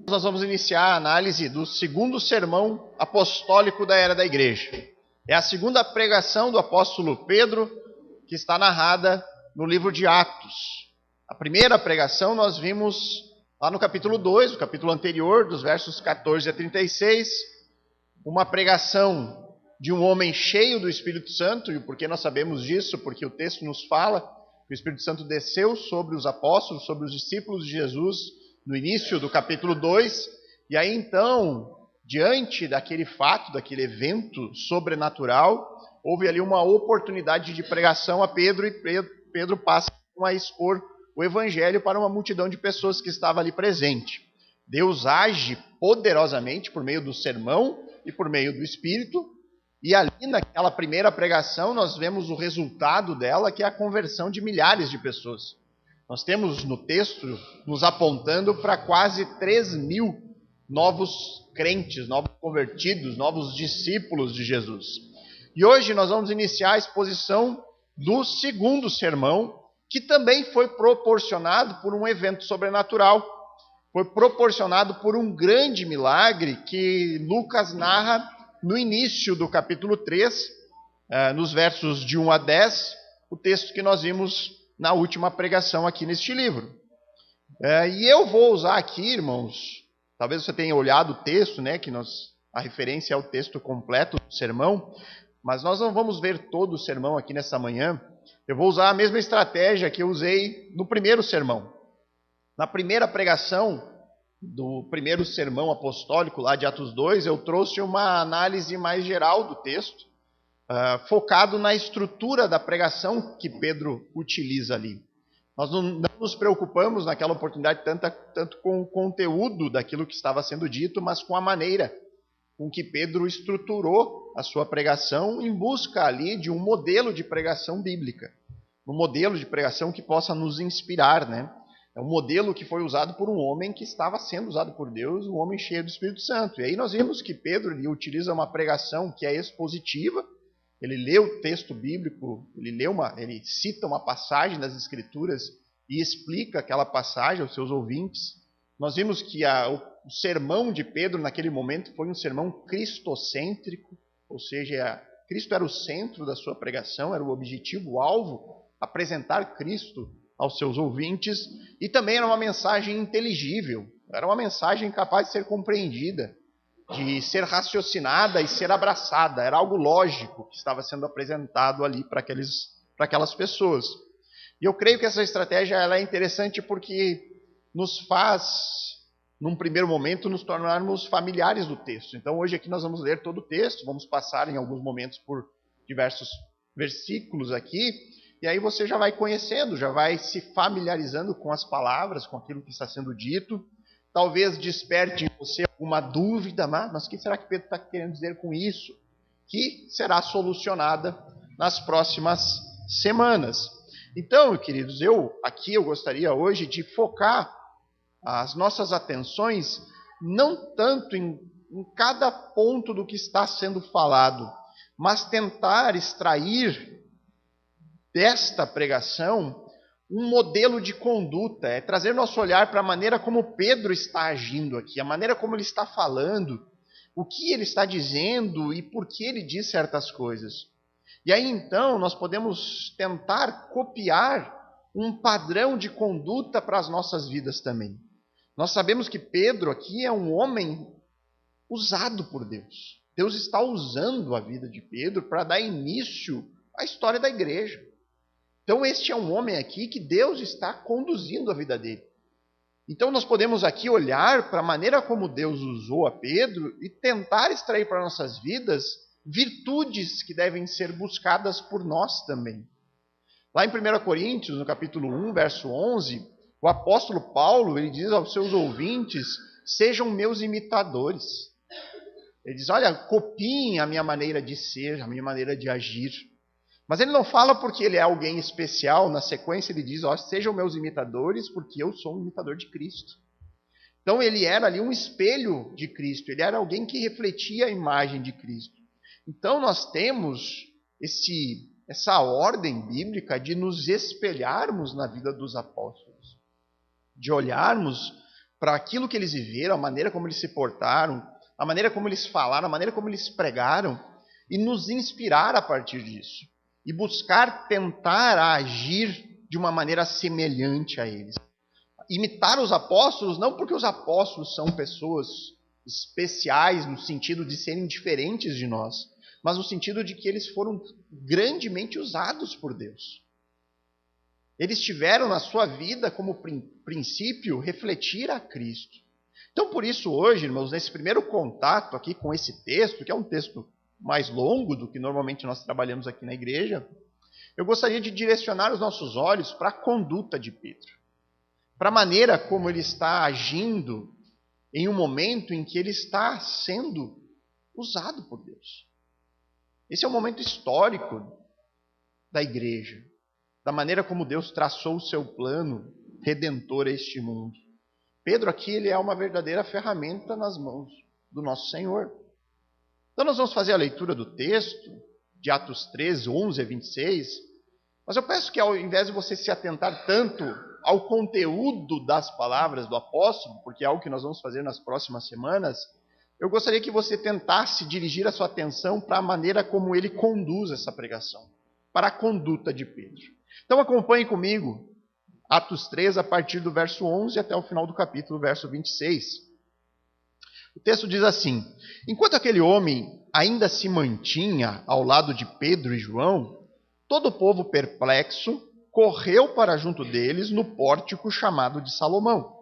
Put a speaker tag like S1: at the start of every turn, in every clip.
S1: Nós vamos iniciar a análise do segundo sermão apostólico da era da igreja. É a segunda pregação do apóstolo Pedro, que está narrada no livro de Atos. A primeira pregação nós vimos lá no capítulo 2, o capítulo anterior, dos versos 14 a 36, uma pregação de um homem cheio do Espírito Santo. E por que nós sabemos disso? Porque o texto nos fala que o Espírito Santo desceu sobre os apóstolos, sobre os discípulos de Jesus, no início do capítulo 2, e aí então, diante daquele fato, daquele evento sobrenatural, houve ali uma oportunidade de pregação a Pedro, e Pedro passa a expor o evangelho para uma multidão de pessoas que estava ali presente. Deus age poderosamente por meio do sermão e por meio do Espírito, e ali naquela primeira pregação nós vemos o resultado dela, que é a conversão de milhares de pessoas. Nós temos no texto nos apontando para quase 3.000 novos crentes, novos convertidos, novos discípulos de Jesus. E hoje nós vamos iniciar a exposição do segundo sermão, que também foi proporcionado por um evento sobrenatural. Foi proporcionado por um grande milagre que Lucas narra no início do capítulo 3, nos versos de 1 a 10, o texto que nós vimos na última pregação aqui neste livro. E eu vou usar aqui, irmãos, talvez você tenha olhado o texto, né, a referência é o texto completo do sermão, mas nós não vamos ver todo o sermão aqui nessa manhã. Eu vou usar a mesma estratégia que eu usei no primeiro sermão. Na primeira pregação do primeiro sermão apostólico, lá de Atos 2, eu trouxe uma análise mais geral do texto, focado na estrutura da pregação que Pedro utiliza ali. Nós não nos preocupamos naquela oportunidade tanto com o conteúdo daquilo que estava sendo dito, mas com a maneira com que Pedro estruturou a sua pregação em busca ali de um modelo de pregação bíblica. Um modelo de pregação que possa nos inspirar, né? É um modelo que foi usado por um homem que estava sendo usado por Deus, um homem cheio do Espírito Santo. E aí nós vimos que Pedro ele utiliza uma pregação que é expositiva. Ele lê o texto bíblico, ele cita uma passagem das Escrituras e explica aquela passagem aos seus ouvintes. Nós vimos que o sermão de Pedro naquele momento foi um sermão cristocêntrico, ou seja, Cristo era o centro da sua pregação, era o objetivo, o alvo, apresentar Cristo aos seus ouvintes, e também era uma mensagem inteligível, era uma mensagem capaz de ser compreendida, de ser raciocinada e ser abraçada. Era algo lógico que estava sendo apresentado ali para aquelas pessoas. E eu creio que essa estratégia ela é interessante porque nos faz, num primeiro momento, nos tornarmos familiares do texto. Então hoje aqui nós vamos ler todo o texto, vamos passar em alguns momentos por diversos versículos aqui, e aí você já vai conhecendo, já vai se familiarizando com as palavras, com aquilo que está sendo dito. Talvez desperte em você alguma dúvida, mas o que será que Pedro está querendo dizer com isso? Que será solucionada nas próximas semanas. Então, queridos, eu gostaria hoje de focar as nossas atenções não tanto em cada ponto do que está sendo falado, mas tentar extrair desta pregação um modelo de conduta, é trazer nosso olhar para a maneira como Pedro está agindo aqui, a maneira como ele está falando, o que ele está dizendo e por que ele diz certas coisas. E aí então nós podemos tentar copiar um padrão de conduta para as nossas vidas também. Nós sabemos que Pedro aqui é um homem usado por Deus. Deus está usando a vida de Pedro para dar início à história da igreja. Então este é um homem aqui que Deus está conduzindo a vida dele. Então nós podemos aqui olhar para a maneira como Deus usou a Pedro e tentar extrair para nossas vidas virtudes que devem ser buscadas por nós também. Lá em 1 Coríntios, no capítulo 1, verso 11, o apóstolo Paulo ele diz aos seus ouvintes, sejam meus imitadores. Ele diz, olha, copiem a minha maneira de ser, a minha maneira de agir. Mas ele não fala porque ele é alguém especial, na sequência ele diz, sejam meus imitadores, porque eu sou um imitador de Cristo. Então ele era ali um espelho de Cristo, ele era alguém que refletia a imagem de Cristo. Então nós temos essa ordem bíblica de nos espelharmos na vida dos apóstolos, de olharmos para aquilo que eles viveram, a maneira como eles se portaram, a maneira como eles falaram, a maneira como eles pregaram, e nos inspirar a partir disso. E buscar tentar agir de uma maneira semelhante a eles. Imitar os apóstolos, não porque os apóstolos são pessoas especiais no sentido de serem diferentes de nós, mas no sentido de que eles foram grandemente usados por Deus. Eles tiveram na sua vida como princípio refletir a Cristo. Então, por isso, hoje, irmãos, nesse primeiro contato aqui com esse texto, que é um texto mais longo do que normalmente nós trabalhamos aqui na igreja, eu gostaria de direcionar os nossos olhos para a conduta de Pedro, para a maneira como ele está agindo em um momento em que ele está sendo usado por Deus. Esse é um momento histórico da igreja, da maneira como Deus traçou o seu plano redentor a este mundo. Pedro aqui ele é uma verdadeira ferramenta nas mãos do nosso Senhor. Então nós vamos fazer a leitura do texto, de Atos 13, 11 a 26, mas eu peço que ao invés de você se atentar tanto ao conteúdo das palavras do apóstolo, porque é algo que nós vamos fazer nas próximas semanas, eu gostaria que você tentasse dirigir a sua atenção para a maneira como ele conduz essa pregação, para a conduta de Pedro. Então acompanhe comigo Atos 3, a partir do verso 11 até o final do capítulo, verso 26. O texto diz assim: enquanto aquele homem ainda se mantinha ao lado de Pedro e João, todo o povo perplexo correu para junto deles no pórtico chamado de Salomão.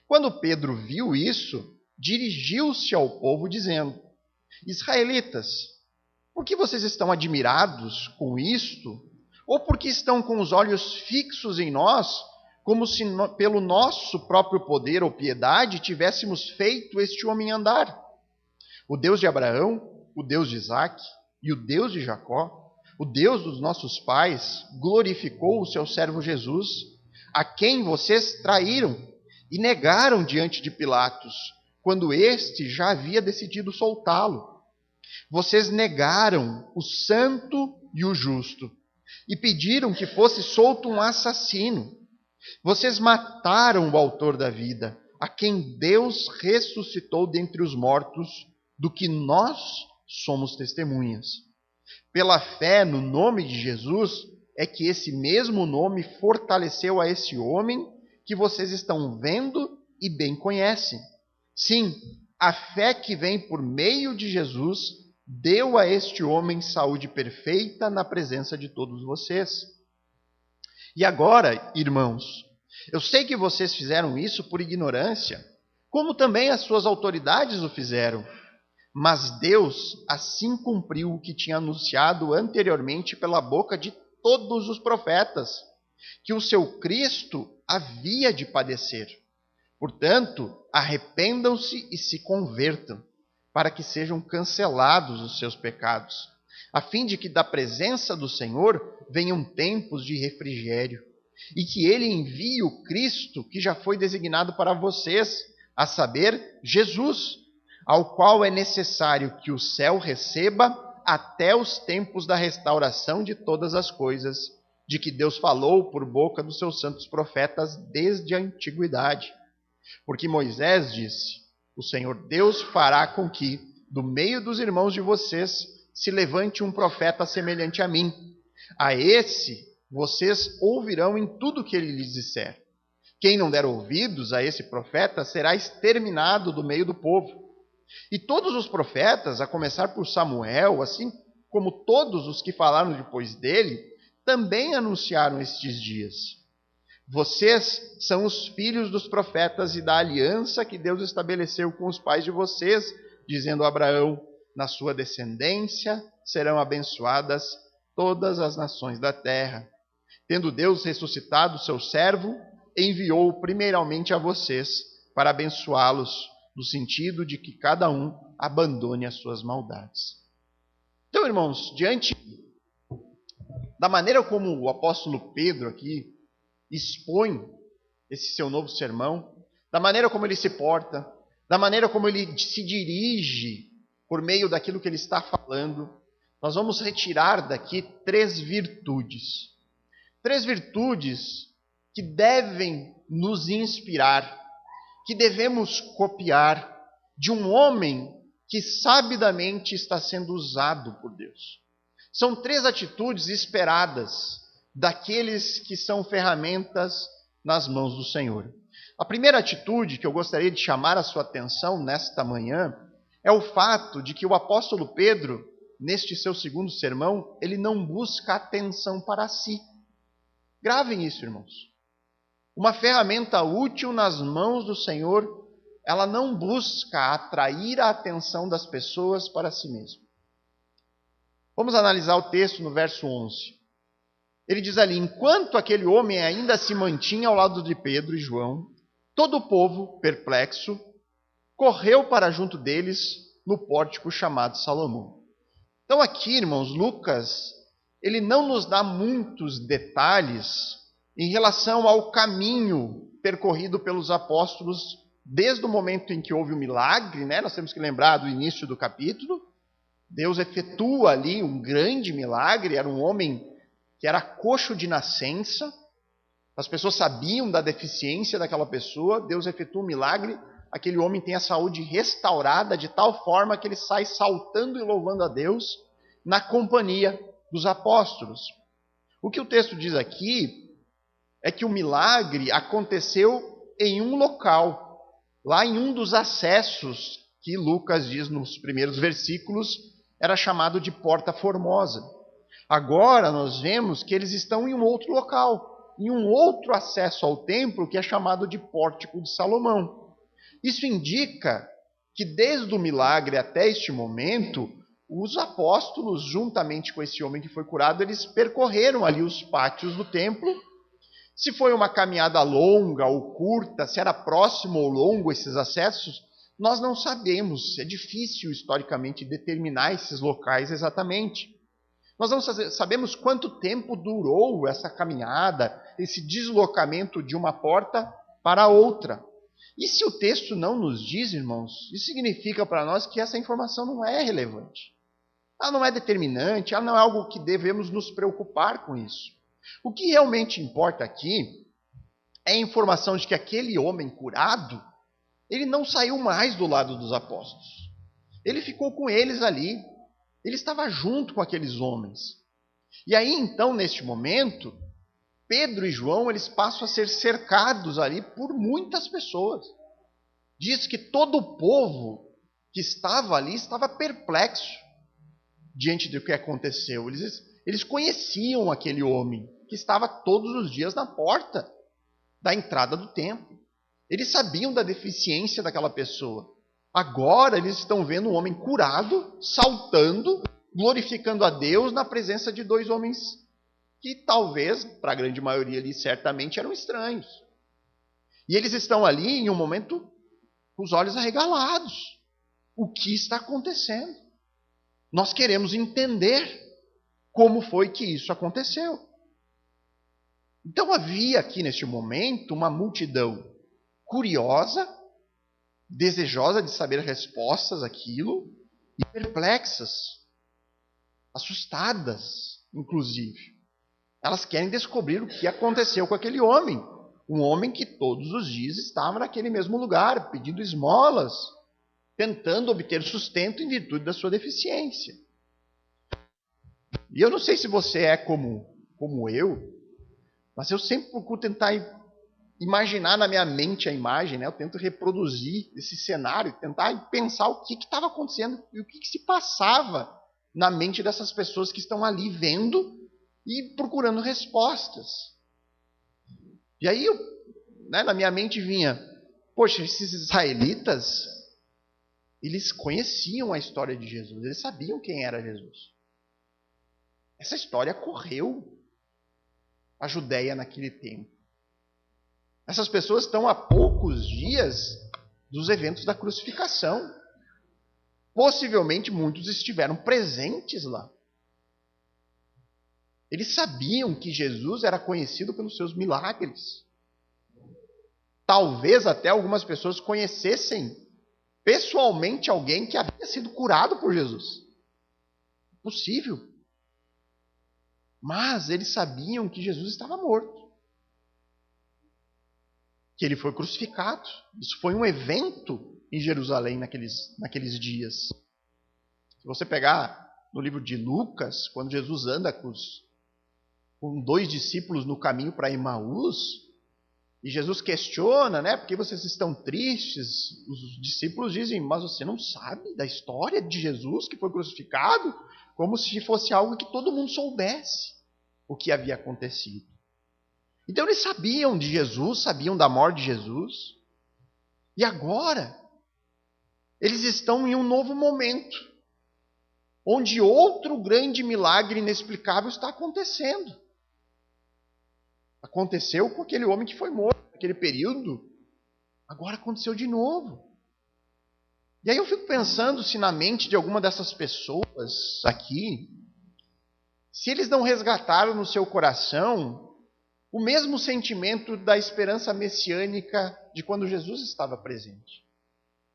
S1: Quando Pedro viu isso, dirigiu-se ao povo dizendo: israelitas, por que vocês estão admirados com isto? Ou porque estão com os olhos fixos em nós, como se pelo nosso próprio poder ou piedade tivéssemos feito este homem andar? O Deus de Abraão, o Deus de Isaque e o Deus de Jacó, o Deus dos nossos pais, glorificou o seu servo Jesus, a quem vocês traíram e negaram diante de Pilatos, quando este já havia decidido soltá-lo. Vocês negaram o santo e o justo e pediram que fosse solto um assassino. Vocês mataram o autor da vida, a quem Deus ressuscitou dentre os mortos, do que nós somos testemunhas. Pela fé no nome de Jesus, é que esse mesmo nome fortaleceu a esse homem que vocês estão vendo e bem conhecem. Sim, a fé que vem por meio de Jesus deu a este homem saúde perfeita na presença de todos vocês. E agora, irmãos, eu sei que vocês fizeram isso por ignorância, como também as suas autoridades o fizeram. Mas Deus assim cumpriu o que tinha anunciado anteriormente pela boca de todos os profetas, que o seu Cristo havia de padecer. Portanto, arrependam-se e se convertam, para que sejam cancelados os seus pecados, a fim de que da presença do Senhor venham tempos de refrigério, e que ele envie o Cristo que já foi designado para vocês, a saber, Jesus, ao qual é necessário que o céu receba até os tempos da restauração de todas as coisas, de que Deus falou por boca dos seus santos profetas desde a antiguidade. Porque Moisés disse: o Senhor Deus fará com que, do meio dos irmãos de vocês, se levante um profeta semelhante a mim. A esse vocês ouvirão em tudo que ele lhes disser. Quem não der ouvidos a esse profeta será exterminado do meio do povo. E todos os profetas, a começar por Samuel, assim como todos os que falaram depois dele, também anunciaram estes dias. Vocês são os filhos dos profetas e da aliança que Deus estabeleceu com os pais de vocês, dizendo a Abraão: na sua descendência serão abençoadas todas as nações da terra. Tendo Deus ressuscitado seu servo, enviou-o primeiramente a vocês para abençoá-los, no sentido de que cada um abandone as suas maldades. Então, irmãos, diante da maneira como o apóstolo Pedro aqui expõe esse seu novo sermão, da maneira como ele se porta, da maneira como ele se dirige por meio daquilo que ele está falando, nós vamos retirar daqui 3 virtudes. 3 virtudes que devem nos inspirar, que devemos copiar de um homem que sabidamente está sendo usado por Deus. São 3 atitudes esperadas daqueles que são ferramentas nas mãos do Senhor. A primeira atitude que eu gostaria de chamar a sua atenção nesta manhã é o fato de que o apóstolo Pedro, neste seu segundo sermão, ele não busca atenção para si. Gravem isso, irmãos. Uma ferramenta útil nas mãos do Senhor, ela não busca atrair a atenção das pessoas para si mesmo. Vamos analisar o texto no verso 11. Ele diz ali: enquanto aquele homem ainda se mantinha ao lado de Pedro e João, todo o povo, perplexo, correu para junto deles no pórtico chamado Salomão. Então aqui, irmãos, Lucas, ele não nos dá muitos detalhes em relação ao caminho percorrido pelos apóstolos desde o momento em que houve o milagre, né? Nós temos que lembrar do início do capítulo. Deus efetua ali um grande milagre, era um homem que era coxo de nascença, as pessoas sabiam da deficiência daquela pessoa, Deus efetua um milagre, aquele homem tem a saúde restaurada de tal forma que ele sai saltando e louvando a Deus na companhia dos apóstolos. O que o texto diz aqui é que o milagre aconteceu em um local, lá em um dos acessos que Lucas diz nos primeiros versículos, era chamado de Porta Formosa. Agora nós vemos que eles estão em um outro local, em um outro acesso ao templo que é chamado de Pórtico de Salomão. Isso indica que desde o milagre até este momento, os apóstolos, juntamente com esse homem que foi curado, eles percorreram ali os pátios do templo. Se foi uma caminhada longa ou curta, se era próximo ou longo esses acessos, nós não sabemos. É difícil historicamente determinar esses locais exatamente. Nós não sabemos quanto tempo durou essa caminhada, esse deslocamento de uma porta para outra. E se o texto não nos diz, irmãos, isso significa para nós que essa informação não é relevante. Ela não é determinante, ela não é algo que devemos nos preocupar com isso. O que realmente importa aqui é a informação de que aquele homem curado, ele não saiu mais do lado dos apóstolos. Ele ficou com eles ali. Ele estava junto com aqueles homens. E aí, então, neste momento, Pedro e João, eles passam a ser cercados ali por muitas pessoas. Diz que todo o povo que estava ali estava perplexo diante do que aconteceu. Eles conheciam aquele homem que estava todos os dias na porta da entrada do templo. Eles sabiam da deficiência daquela pessoa. Agora eles estão vendo um homem curado, saltando, glorificando a Deus na presença de 2 homens que talvez, para a grande maioria ali, certamente eram estranhos. E eles estão ali em um momento com os olhos arregalados. O que está acontecendo? Nós queremos entender como foi que isso aconteceu. Então havia aqui neste momento uma multidão curiosa, desejosa de saber respostas àquilo e perplexas, assustadas, inclusive. Elas querem descobrir o que aconteceu com aquele homem. Um homem que todos os dias estava naquele mesmo lugar, pedindo esmolas, tentando obter sustento em virtude da sua deficiência. E eu não sei se você é como eu, mas eu sempre procuro tentar imaginar na minha mente a imagem, né? Eu tento reproduzir esse cenário, tentar pensar o que estava acontecendo e o que se passava na mente dessas pessoas que estão ali vendo e procurando respostas. E aí, na minha mente vinha, poxa, esses israelitas, eles conheciam a história de Jesus, eles sabiam quem era Jesus. Essa história correu a Judéia naquele tempo. Essas pessoas estão há poucos dias dos eventos da crucificação. Possivelmente muitos estiveram presentes lá. Eles sabiam que Jesus era conhecido pelos seus milagres. Talvez até algumas pessoas conhecessem pessoalmente alguém que havia sido curado por Jesus. Possível. Mas eles sabiam que Jesus estava morto. que ele foi crucificado. Isso foi um evento em Jerusalém naqueles dias. Se você pegar no livro de Lucas, quando Jesus anda com 2 discípulos no caminho para Emaús, e Jesus questiona, né? Por que vocês estão tristes? Os discípulos dizem, mas você não sabe da história de Jesus que foi crucificado? Como se fosse algo que todo mundo soubesse o que havia acontecido. Então eles sabiam de Jesus, sabiam da morte de Jesus. E agora, eles estão em um novo momento, onde outro grande milagre inexplicável está acontecendo. Aconteceu com aquele homem que foi morto naquele período. Agora aconteceu de novo. E aí eu fico pensando se na mente de alguma dessas pessoas aqui, se eles não resgataram no seu coração o mesmo sentimento da esperança messiânica de quando Jesus estava presente.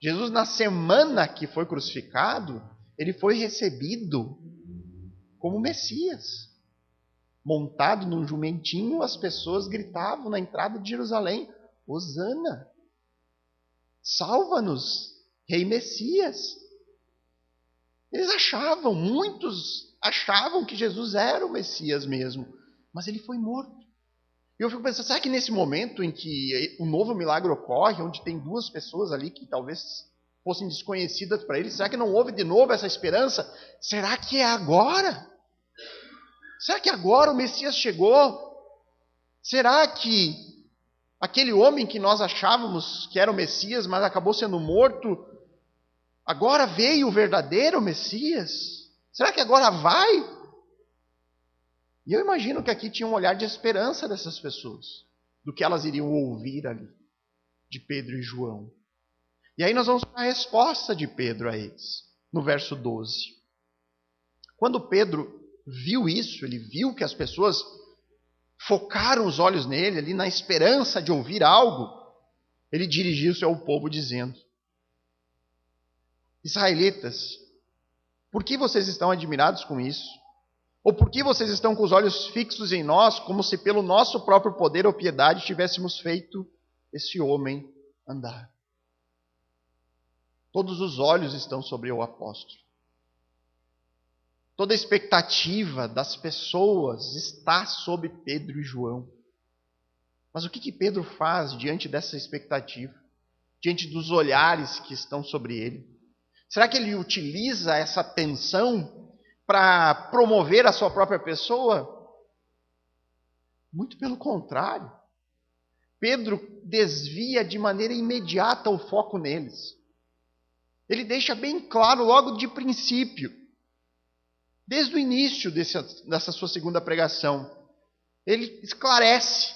S1: Jesus, na semana que foi crucificado, ele foi recebido como Messias. Montado num jumentinho, as pessoas gritavam na entrada de Jerusalém, Hosana, salva-nos, Rei Messias. Muitos achavam que Jesus era o Messias mesmo, mas ele foi morto. E eu fico pensando, será que nesse momento em que um novo milagre ocorre, onde tem 2 pessoas ali que talvez fossem desconhecidas para ele, será que não houve de novo essa esperança? Será que é agora? Será que agora o Messias chegou? Será que aquele homem que nós achávamos que era o Messias, mas acabou sendo morto, agora veio o verdadeiro Messias? Será que agora vai? E eu imagino que aqui tinha um olhar de esperança dessas pessoas, do que elas iriam ouvir ali, de Pedro e João. E aí nós vamos para a resposta de Pedro a eles, no verso 12. Quando Pedro viu isso, ele viu que as pessoas focaram os olhos nele, ali na esperança de ouvir algo, ele dirigiu-se ao povo dizendo, Israelitas, por que vocês estão admirados com isso? Ou por que vocês estão com os olhos fixos em nós, como se pelo nosso próprio poder ou piedade tivéssemos feito esse homem andar? Todos os olhos estão sobre o apóstolo. Toda a expectativa das pessoas está sobre Pedro e João. Mas o que Pedro faz diante dessa expectativa? Diante dos olhares que estão sobre ele? Será que ele utiliza essa tensão para promover a sua própria pessoa? Muito pelo contrário. Pedro desvia de maneira imediata o foco neles. Ele deixa bem claro logo de princípio, desde o início dessa sua segunda pregação, ele esclarece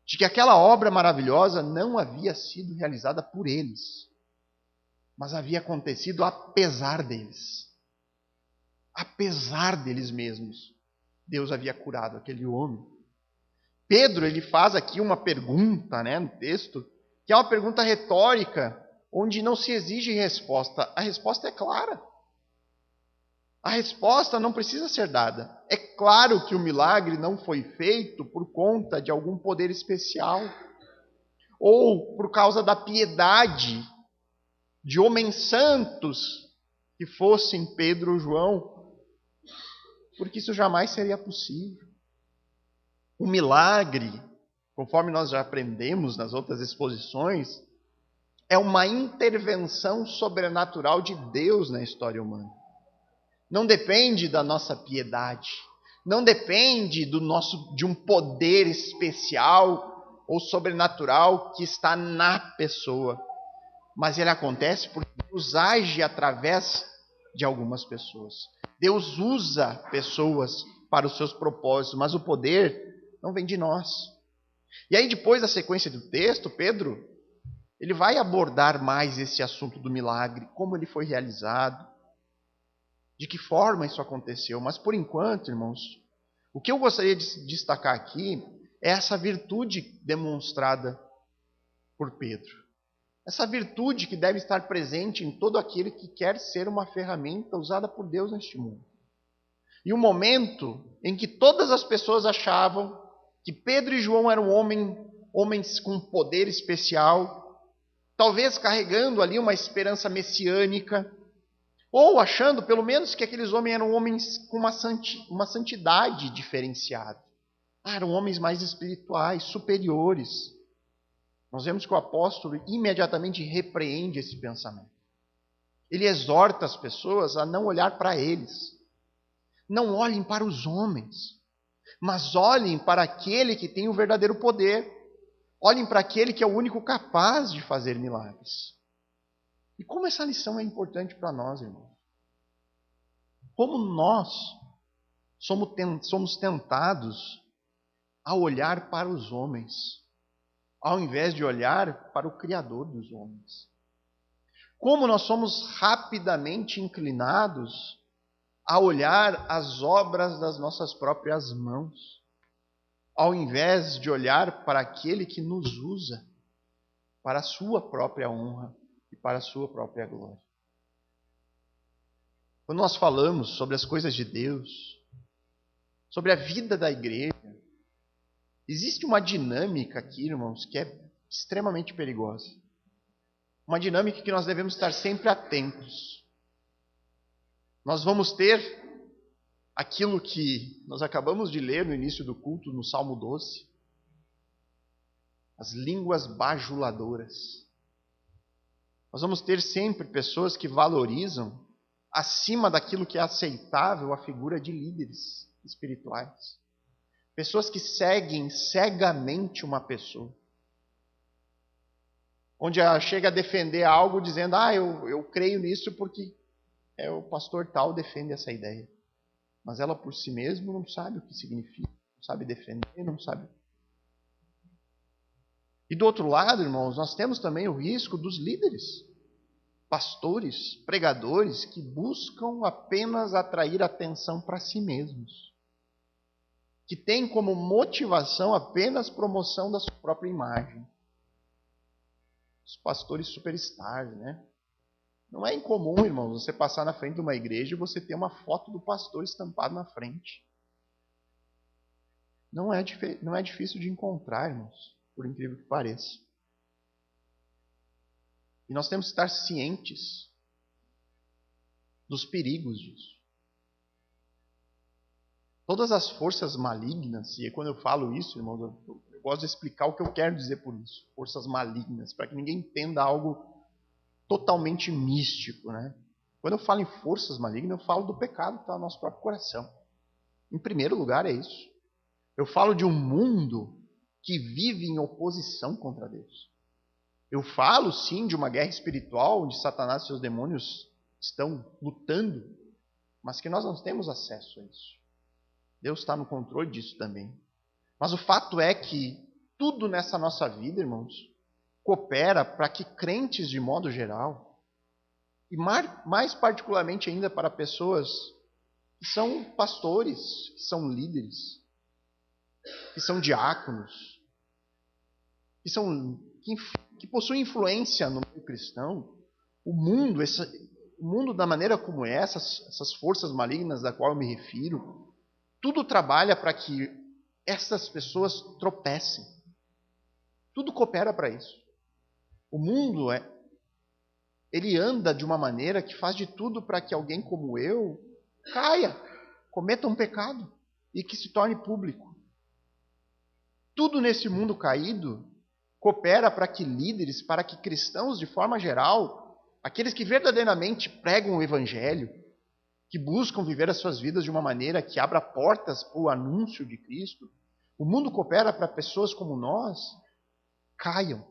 S1: de que aquela obra maravilhosa não havia sido realizada por eles, mas havia acontecido apesar deles. Apesar deles mesmos, Deus havia curado aquele homem. Pedro, ele faz aqui uma pergunta, no texto, que é uma pergunta retórica, onde não se exige resposta. A resposta é clara. A resposta não precisa ser dada. É claro que o milagre não foi feito por conta de algum poder especial, ou por causa da piedade de homens santos que fossem Pedro ou João, porque isso jamais seria possível. O milagre, conforme nós já aprendemos nas outras exposições, é uma intervenção sobrenatural de Deus na história humana. Não depende da nossa piedade, não depende de um poder especial ou sobrenatural que está na pessoa, mas ele acontece porque Deus age através de algumas pessoas. Deus usa pessoas para os seus propósitos, mas o poder não vem de nós. E aí, depois da sequência do texto, Pedro, ele vai abordar mais esse assunto do milagre, como ele foi realizado, de que forma isso aconteceu. Mas, por enquanto, irmãos, o que eu gostaria de destacar aqui é essa virtude demonstrada por Pedro. Essa virtude que deve estar presente em todo aquele que quer ser uma ferramenta usada por Deus neste mundo. E o momento em que todas as pessoas achavam que Pedro e João eram homens com poder especial, talvez carregando ali uma esperança messiânica, ou achando pelo menos que aqueles homens eram homens com uma santidade diferenciada. Eram homens mais espirituais, superiores. Nós vemos que o apóstolo imediatamente repreende esse pensamento. Ele exorta as pessoas a não olhar para eles. Não olhem para os homens, mas olhem para aquele que tem o verdadeiro poder. Olhem para aquele que é o único capaz de fazer milagres. E como essa lição é importante para nós, irmãos. Como nós somos tentados a olhar para os homens, ao invés de olhar para o Criador dos homens. Como nós somos rapidamente inclinados a olhar as obras das nossas próprias mãos, ao invés de olhar para aquele que nos usa para a sua própria honra e para a sua própria glória. Quando nós falamos sobre as coisas de Deus, sobre a vida da igreja, existe uma dinâmica aqui, irmãos, que é extremamente perigosa. Uma dinâmica que nós devemos estar sempre atentos. Nós vamos ter aquilo que nós acabamos de ler no início do culto, no Salmo 12. As línguas bajuladoras. Nós vamos ter sempre pessoas que valorizam, acima daquilo que é aceitável, a figura de líderes espirituais. Pessoas que seguem cegamente uma pessoa. Onde ela chega a defender algo dizendo, eu creio nisso porque o pastor tal defende essa ideia. Mas ela por si mesma não sabe o que significa, não sabe defender, não sabe. E do outro lado, irmãos, nós temos também o risco dos líderes, pastores, pregadores, que buscam apenas atrair atenção para si mesmos. Que têm como motivação apenas promoção da sua própria imagem. Os pastores superstars, né? Não é incomum, irmãos, você passar na frente de uma igreja e você ter uma foto do pastor estampado na frente. Não é difícil de encontrar, irmãos, por incrível que pareça. E nós temos que estar cientes dos perigos disso. Todas as forças malignas, e quando eu falo isso, irmãos, eu gosto de explicar o que eu quero dizer por isso. Forças malignas, para que ninguém entenda algo totalmente místico, né? Quando eu falo em forças malignas, eu falo do pecado que está no nosso próprio coração. Em primeiro lugar é isso. Eu falo de um mundo que vive em oposição contra Deus. Eu falo sim de uma guerra espiritual, onde Satanás e seus demônios estão lutando, mas que nós não temos acesso a isso. Deus está no controle disso também. Mas o fato é que tudo nessa nossa vida, irmãos, coopera para que crentes, de modo geral, e mais particularmente ainda para pessoas que são pastores, que são líderes, que são diáconos, que possuem influência no meio cristão, o mundo da maneira como é, essas forças malignas da qual eu me refiro, tudo trabalha para que essas pessoas tropecem. Tudo coopera para isso. O mundo ele anda de uma maneira que faz de tudo para que alguém como eu caia, cometa um pecado e que se torne público. Tudo nesse mundo caído coopera para que líderes, para que cristãos de forma geral, aqueles que verdadeiramente pregam o evangelho, que buscam viver as suas vidas de uma maneira que abra portas para o anúncio de Cristo, o mundo coopera para pessoas como nós caiam,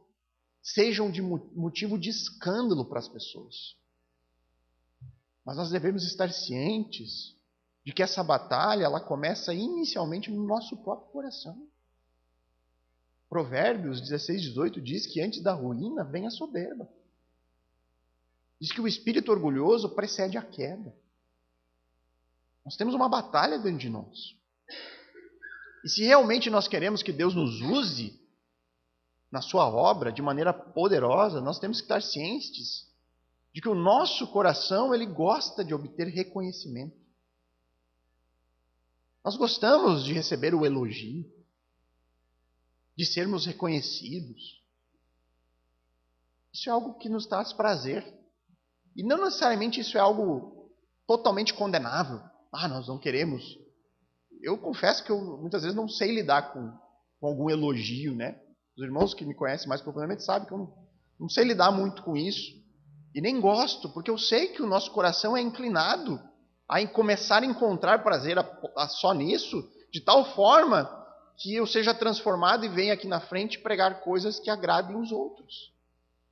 S1: sejam de motivo de escândalo para as pessoas. Mas nós devemos estar cientes de que essa batalha ela começa inicialmente no nosso próprio coração. Provérbios 16:18 diz que antes da ruína vem a soberba. Diz que o espírito orgulhoso precede a queda. Nós temos uma batalha dentro de nós. E se realmente nós queremos que Deus nos use na sua obra de maneira poderosa, nós temos que estar cientes de que o nosso coração ele gosta de obter reconhecimento. Nós gostamos de receber o elogio. de sermos reconhecidos. Isso é algo que nos traz prazer. E não necessariamente isso é algo totalmente condenável. Nós não queremos. Eu confesso que eu muitas vezes não sei lidar com algum elogio, né? Os irmãos que me conhecem mais profundamente sabem que eu não sei lidar muito com isso. E nem gosto, porque eu sei que o nosso coração é inclinado a começar a encontrar prazer só nisso, de tal forma que eu seja transformado e venha aqui na frente pregar coisas que agradem os outros.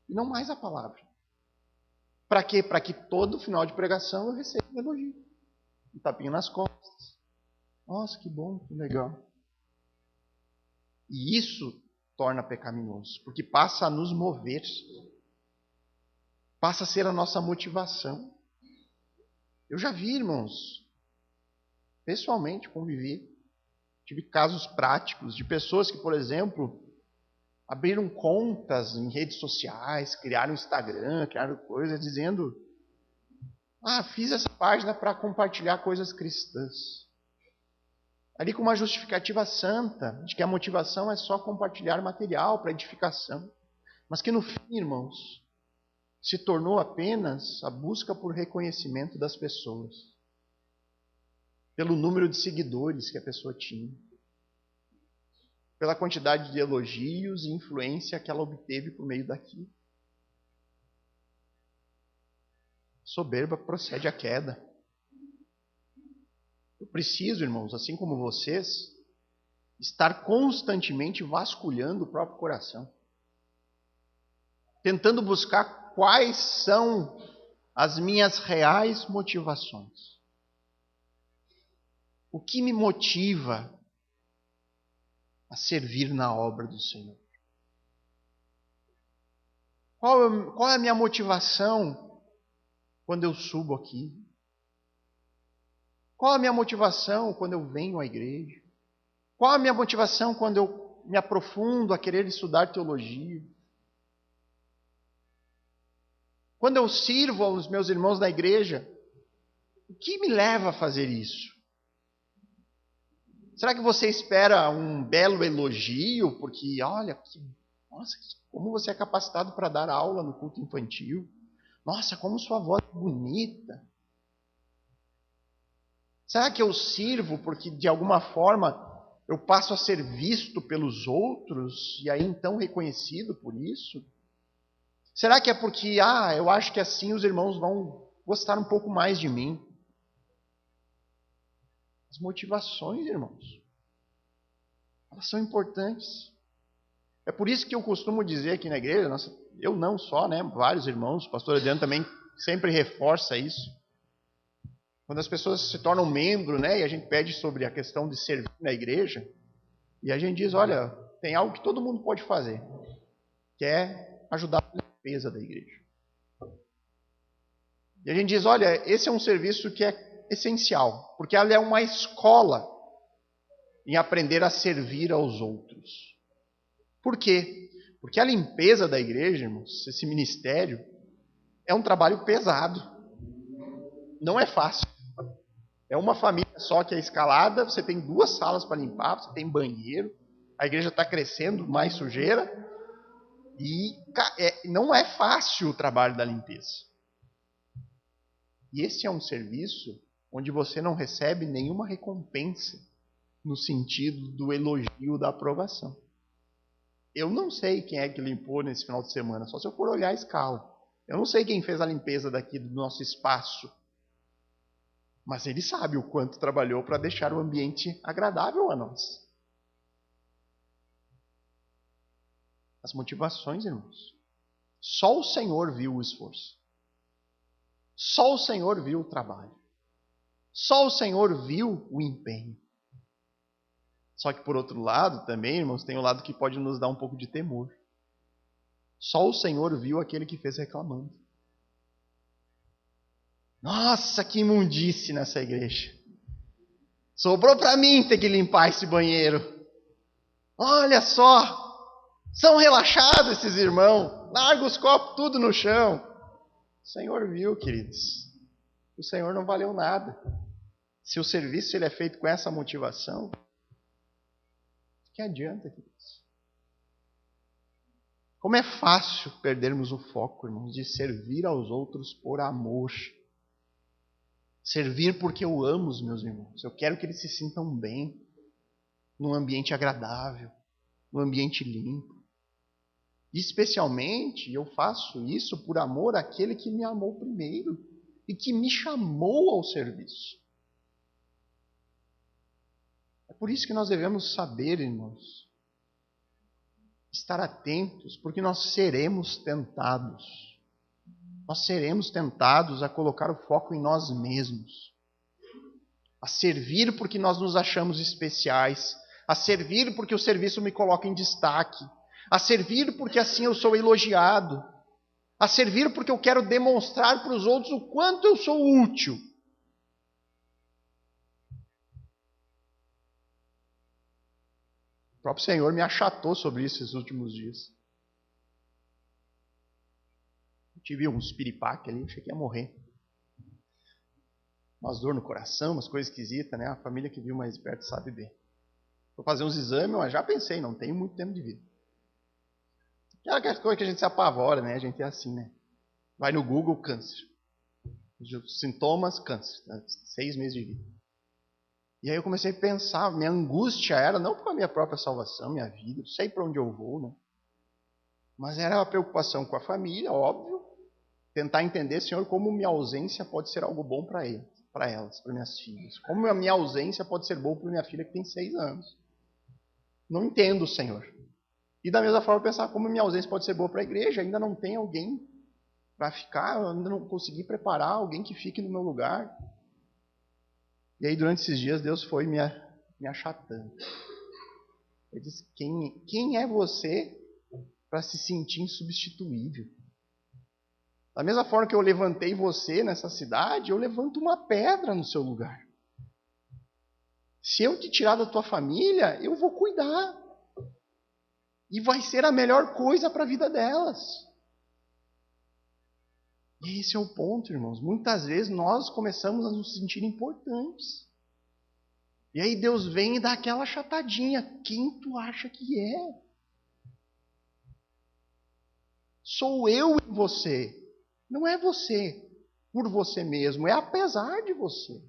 S1: E não mais a palavra. Para quê? Para que todo final de pregação eu receba um elogio. Um tapinha nas costas. Nossa, que bom, que legal. E isso torna pecaminoso, porque passa a nos mover. Passa a ser a nossa motivação. Eu já vi, irmãos, pessoalmente convivi. Tive casos práticos de pessoas que, por exemplo, abriram contas em redes sociais, criaram Instagram, criaram coisas dizendo: fiz essa página para compartilhar coisas cristãs. Ali com uma justificativa santa, de que a motivação é só compartilhar material para edificação. Mas que no fim, irmãos, se tornou apenas a busca por reconhecimento das pessoas. Pelo número de seguidores que a pessoa tinha. Pela quantidade de elogios e influência que ela obteve por meio daquilo. Soberba procede à queda. Eu preciso, irmãos, assim como vocês, estar constantemente vasculhando o próprio coração. Tentando buscar quais são as minhas reais motivações. O que me motiva a servir na obra do Senhor? Qual é a minha motivação quando eu subo aqui? Qual é a minha motivação quando eu venho à igreja? Qual é a minha motivação quando eu me aprofundo a querer estudar teologia? Quando eu sirvo aos meus irmãos da igreja, o que me leva a fazer isso? Será que você espera um belo elogio? Porque, olha, nossa, como você é capacitado para dar aula no culto infantil. Nossa, como sua voz é bonita. Será que eu sirvo porque, de alguma forma, eu passo a ser visto pelos outros e aí então reconhecido por isso? Será que é porque, eu acho que assim os irmãos vão gostar um pouco mais de mim? As motivações, irmãos, elas são importantes. É por isso que eu costumo dizer aqui na igreja, eu não só, né, vários irmãos, o pastor Adriano também sempre reforça isso. Quando as pessoas se tornam membro, né, e a gente pede sobre a questão de servir na igreja, e a gente diz, olha, tem algo que todo mundo pode fazer, que é ajudar na limpeza da igreja. E a gente diz, olha, esse é um serviço que é essencial, porque ela é uma escola em aprender a servir aos outros. Por quê? Porque a limpeza da igreja, irmãos, esse ministério, é um trabalho pesado. Não é fácil. É uma família só que é escalada, você tem 2 salas para limpar, você tem banheiro, a igreja está crescendo, mais sujeira, e não é fácil o trabalho da limpeza. E esse é um serviço onde você não recebe nenhuma recompensa no sentido do elogio, da aprovação. Eu não sei quem é que limpou nesse final de semana, só se eu for olhar a escala. Eu não sei quem fez a limpeza daqui do nosso espaço. Mas ele sabe o quanto trabalhou para deixar o ambiente agradável a nós. As motivações, irmãos. Só o Senhor viu o esforço. Só o Senhor viu o trabalho. Só o Senhor viu o empenho. Só que por outro lado também, irmãos, tem um lado que pode nos dar um pouco de temor. Só o Senhor viu aquele que fez reclamando. Nossa, que imundice nessa igreja. Sobrou para mim ter que limpar esse banheiro. Olha só, são relaxados esses irmãos. Larga os copos tudo no chão. O Senhor viu, queridos. O Senhor não valeu nada. Se o serviço ele é feito com essa motivação, que adianta, queridos? Como é fácil perdermos o foco, irmãos, de servir aos outros por amor. Servir porque eu amo os meus irmãos. Eu quero que eles se sintam bem, num ambiente agradável, num ambiente limpo. Especialmente, eu faço isso por amor àquele que me amou primeiro e que me chamou ao serviço. É por isso que nós devemos saber, irmãos, estar atentos, porque nós seremos tentados. Nós seremos tentados a colocar o foco em nós mesmos, a servir porque nós nos achamos especiais, a servir porque o serviço me coloca em destaque, a servir porque assim eu sou elogiado, a servir porque eu quero demonstrar para os outros o quanto eu sou útil. O próprio Senhor me achatou sobre isso esses últimos dias. Eu tive uns piripaque ali, achei que ia morrer. Umas dor no coração, umas coisas esquisitas, né? A família que viu mais perto sabe bem. Vou fazer uns exames, mas já pensei, não tenho muito tempo de vida. Aquela coisa que a gente se apavora, né? A gente é assim, né? Vai no Google, câncer. Sintomas, câncer. 6 meses de vida. E aí eu comecei a pensar, minha angústia era, não por a minha própria salvação, minha vida, eu sei para onde eu vou, né? Mas era a preocupação com a família, óbvio. Tentar entender, Senhor, como minha ausência pode ser algo bom para elas, para minhas filhas. Como a minha ausência pode ser boa para minha filha que tem 6 anos. Não entendo, Senhor. E da mesma forma pensar como minha ausência pode ser boa para a igreja. Ainda não tem alguém para ficar, eu ainda não consegui preparar alguém que fique no meu lugar. E aí durante esses dias Deus foi me achatando. Ele disse, quem é você para se sentir insubstituível? Da mesma forma que eu levantei você nessa cidade, eu levanto uma pedra no seu lugar. Se eu te tirar da tua família, eu vou cuidar. E vai ser a melhor coisa para a vida delas. E esse é o ponto, irmãos. Muitas vezes nós começamos a nos sentir importantes. E aí Deus vem e dá aquela chatadinha. Quem tu acha que é? Sou eu em você. Não é você por você mesmo, é apesar de você.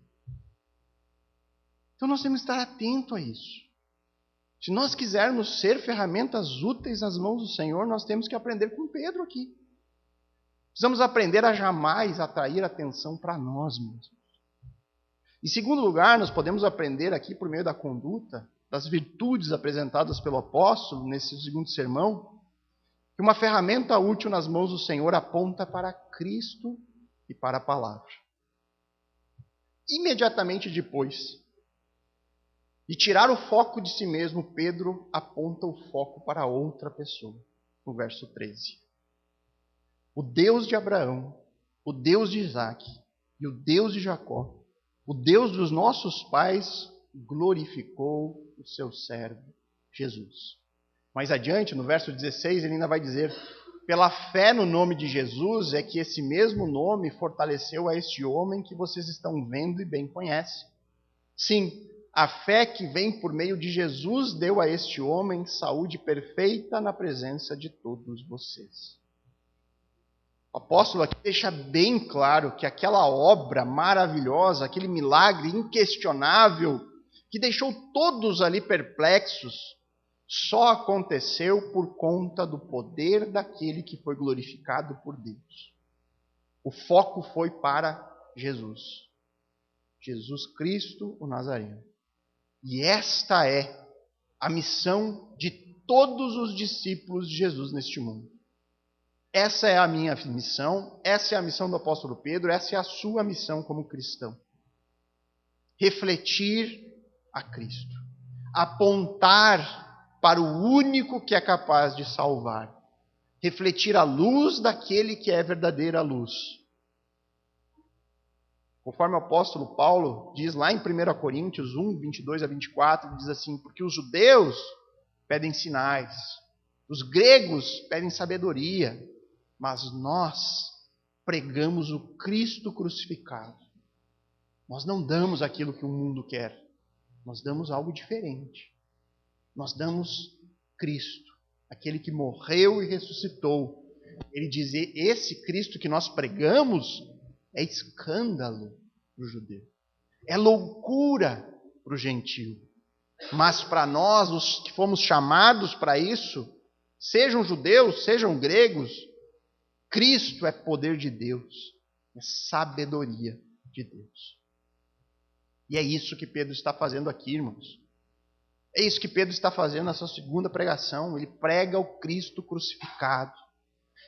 S1: Então nós temos que estar atentos a isso. Se nós quisermos ser ferramentas úteis nas mãos do Senhor, nós temos que aprender com Pedro aqui. Precisamos aprender a jamais atrair atenção para nós mesmos. Em segundo lugar, nós podemos aprender aqui por meio da conduta, das virtudes apresentadas pelo apóstolo nesse segundo sermão, que uma ferramenta útil nas mãos do Senhor aponta para Cristo e para a palavra. Imediatamente depois de tirar o foco de si mesmo, Pedro aponta o foco para outra pessoa, no verso 13. O Deus de Abraão, o Deus de Isaac e o Deus de Jacó, o Deus dos nossos pais, glorificou o seu servo Jesus. Mais adiante, no verso 16, ele ainda vai dizer, pela fé no nome de Jesus é que esse mesmo nome fortaleceu a este homem que vocês estão vendo e bem conhecem. Sim, a fé que vem por meio de Jesus deu a este homem saúde perfeita na presença de todos vocês. O apóstolo aqui deixa bem claro que aquela obra maravilhosa, aquele milagre inquestionável, que deixou todos ali perplexos, só aconteceu por conta do poder daquele que foi glorificado por Deus. O foco foi para Jesus. Jesus Cristo, o Nazareno. E esta é a missão de todos os discípulos de Jesus neste mundo. Essa é a minha missão, essa é a missão do apóstolo Pedro, essa é a sua missão como cristão. Refletir a Cristo. Apontar para o único que é capaz de salvar. Refletir a luz daquele que é verdadeira luz. Conforme o apóstolo Paulo diz lá em 1 Coríntios 1, 22 a 24, ele diz assim, porque os judeus pedem sinais, os gregos pedem sabedoria, mas nós pregamos o Cristo crucificado. Nós não damos aquilo que o mundo quer, nós damos algo diferente. Nós damos Cristo, aquele que morreu e ressuscitou. Ele diz: esse Cristo que nós pregamos é escândalo para o judeu, é loucura para o gentio. Mas para nós, os que fomos chamados para isso, sejam judeus, sejam gregos, Cristo é poder de Deus, é sabedoria de Deus. E é isso que Pedro está fazendo aqui, irmãos. É isso que Pedro está fazendo na sua segunda pregação. Ele prega o Cristo crucificado.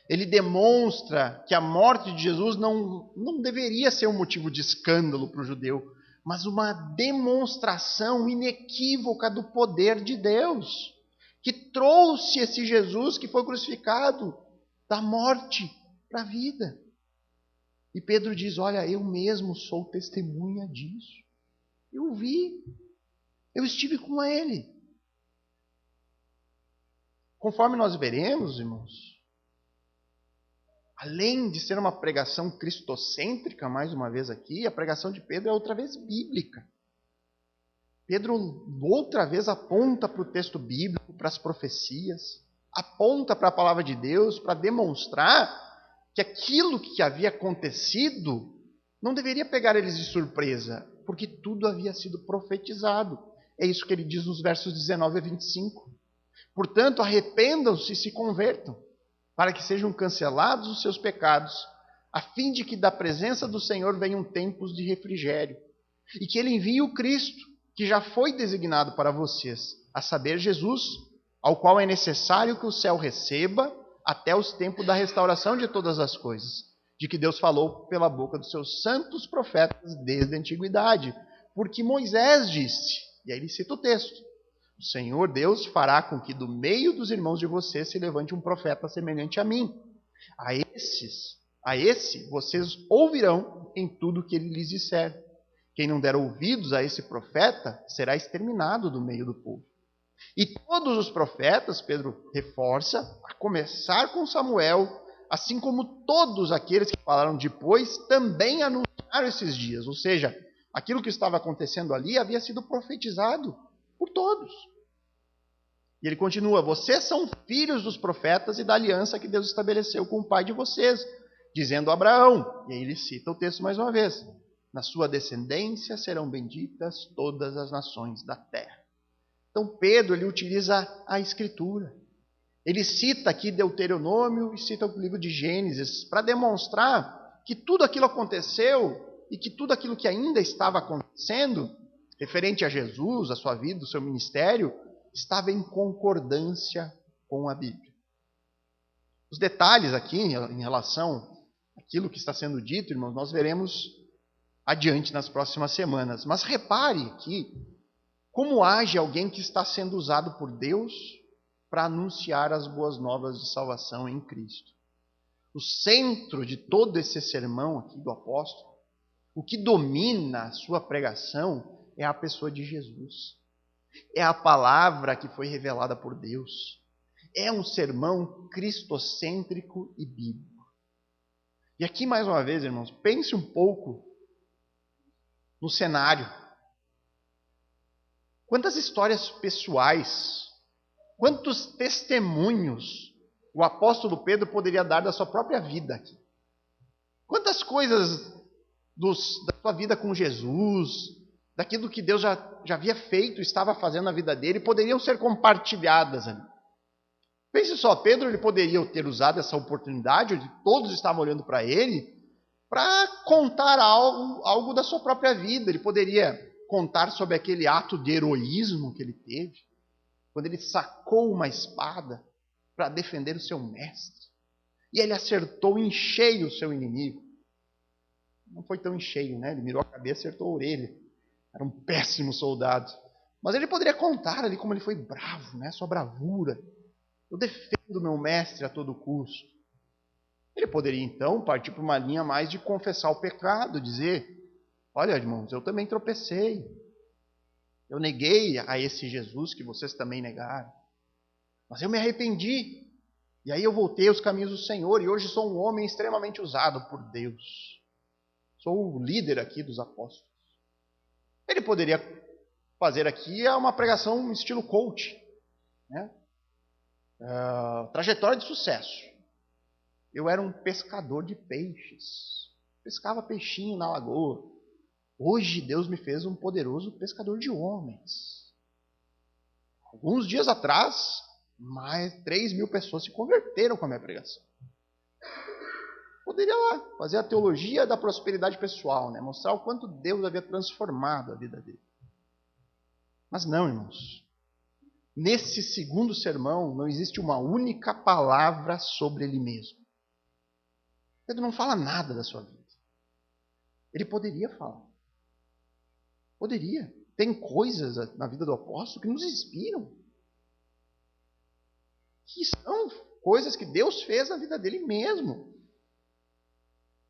S1: Ele demonstra que a morte de Jesus não deveria ser um motivo de escândalo para o judeu, mas uma demonstração inequívoca do poder de Deus, que trouxe esse Jesus que foi crucificado da morte para a vida. E Pedro diz: olha, eu mesmo sou testemunha disso. Eu vi, eu estive com ele. Conforme nós veremos, irmãos, além de ser uma pregação cristocêntrica, mais uma vez aqui, a pregação de Pedro é outra vez bíblica. Pedro outra vez aponta para o texto bíblico, para as profecias, aponta para a palavra de Deus, para demonstrar que aquilo que havia acontecido não deveria pegar eles de surpresa, porque tudo havia sido profetizado. É isso que ele diz nos versos 19 a 25. Portanto, arrependam-se e se convertam, para que sejam cancelados os seus pecados, a fim de que da presença do Senhor venham tempos de refrigério, e que ele envie o Cristo, que já foi designado para vocês, a saber, Jesus, ao qual é necessário que o céu receba até os tempos da restauração de todas as coisas, de que Deus falou pela boca dos seus santos profetas desde a antiguidade. Porque Moisés disse, e aí ele cita o texto: o Senhor Deus fará com que do meio dos irmãos de vocês se levante um profeta semelhante a mim. A esse vocês ouvirão em tudo que ele lhes disser. Quem não der ouvidos a esse profeta será exterminado do meio do povo. E todos os profetas, Pedro reforça, a começar com Samuel, assim como todos aqueles que falaram depois, também anunciaram esses dias. Ou seja, aquilo que estava acontecendo ali havia sido profetizado por todos. E ele continua: vocês são filhos dos profetas e da aliança que Deus estabeleceu com o pai de vocês, dizendo a Abraão. E aí ele cita o texto mais uma vez: na sua descendência serão benditas todas as nações da terra. Então Pedro, ele utiliza a Escritura. Ele cita aqui Deuteronômio e cita o livro de Gênesis para demonstrar que tudo aquilo aconteceu e que tudo aquilo que ainda estava acontecendo, referente a Jesus, a sua vida, o seu ministério, estava em concordância com a Bíblia. Os detalhes aqui em relação àquilo que está sendo dito, irmãos, nós veremos adiante nas próximas semanas. Mas repare aqui como age alguém que está sendo usado por Deus para anunciar as boas novas de salvação em Cristo. O centro de todo esse sermão aqui do apóstolo, o que domina a sua pregação, é a pessoa de Jesus. É a palavra que foi revelada por Deus. É um sermão cristocêntrico e bíblico. E aqui, mais uma vez, irmãos, pense um pouco no cenário. Quantas histórias pessoais, quantos testemunhos o apóstolo Pedro poderia dar da sua própria vida aqui? Quantas coisas da sua vida com Jesus, daquilo que Deus já havia feito, estava fazendo na vida dele, poderiam ser compartilhadas ali. Pense só, Pedro ele poderia ter usado essa oportunidade, onde todos estavam olhando para ele, para contar algo da sua própria vida. Ele poderia contar sobre aquele ato de heroísmo que ele teve, quando ele sacou uma espada para defender o seu mestre. E ele acertou em cheio o seu inimigo. Não foi tão em cheio, né? Ele mirou a cabeça e acertou a orelha. Era um péssimo soldado. Mas ele poderia contar ali como ele foi bravo, né? Sua bravura. Eu defendo meu mestre a todo custo. Ele poderia então partir para uma linha mais de confessar o pecado, dizer: olha, irmãos, eu também tropecei. Eu neguei a esse Jesus que vocês também negaram. Mas eu me arrependi. E aí eu voltei aos caminhos do Senhor e hoje sou um homem extremamente usado por Deus. Sou o líder aqui dos apóstolos. Ele poderia fazer aqui uma pregação estilo coach, né? Trajetória de sucesso. Eu era um pescador de peixes. Pescava peixinho na lagoa. Hoje Deus me fez um poderoso pescador de homens. Alguns dias atrás, mais 3.000 pessoas se converteram com a minha pregação. Poderia lá fazer a teologia da prosperidade pessoal, né? Mostrar o quanto Deus havia transformado a vida dele. Mas não, irmãos. Nesse segundo sermão não existe uma única palavra sobre ele mesmo. Pedro não fala nada da sua vida. Ele poderia falar. Poderia. Tem coisas na vida do apóstolo que nos inspiram. Que são coisas que Deus fez na vida dele mesmo.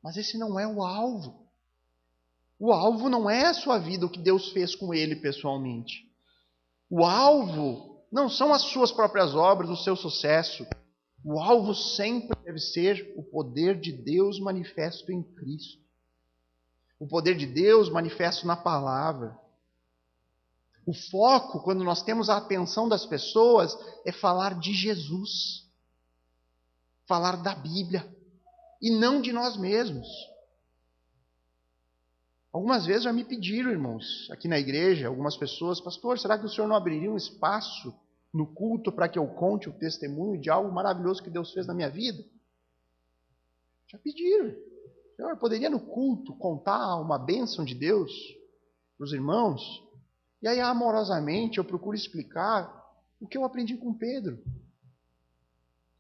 S1: Mas esse não é o alvo. O alvo não é a sua vida, o que Deus fez com ele pessoalmente. O alvo não são as suas próprias obras, o seu sucesso. O alvo sempre deve ser o poder de Deus manifesto em Cristo. O poder de Deus manifesto na palavra. O foco, quando nós temos a atenção das pessoas, é falar de Jesus. Falar da Bíblia. E não de nós mesmos. Algumas vezes já me pediram, irmãos, aqui na igreja, algumas pessoas, pastor, será que o senhor não abriria um espaço no culto para que eu conte o testemunho de algo maravilhoso que Deus fez na minha vida? Já pediram. Senhor, poderia no culto contar uma bênção de Deus para os irmãos? E aí, amorosamente, eu procuro explicar o que eu aprendi com Pedro.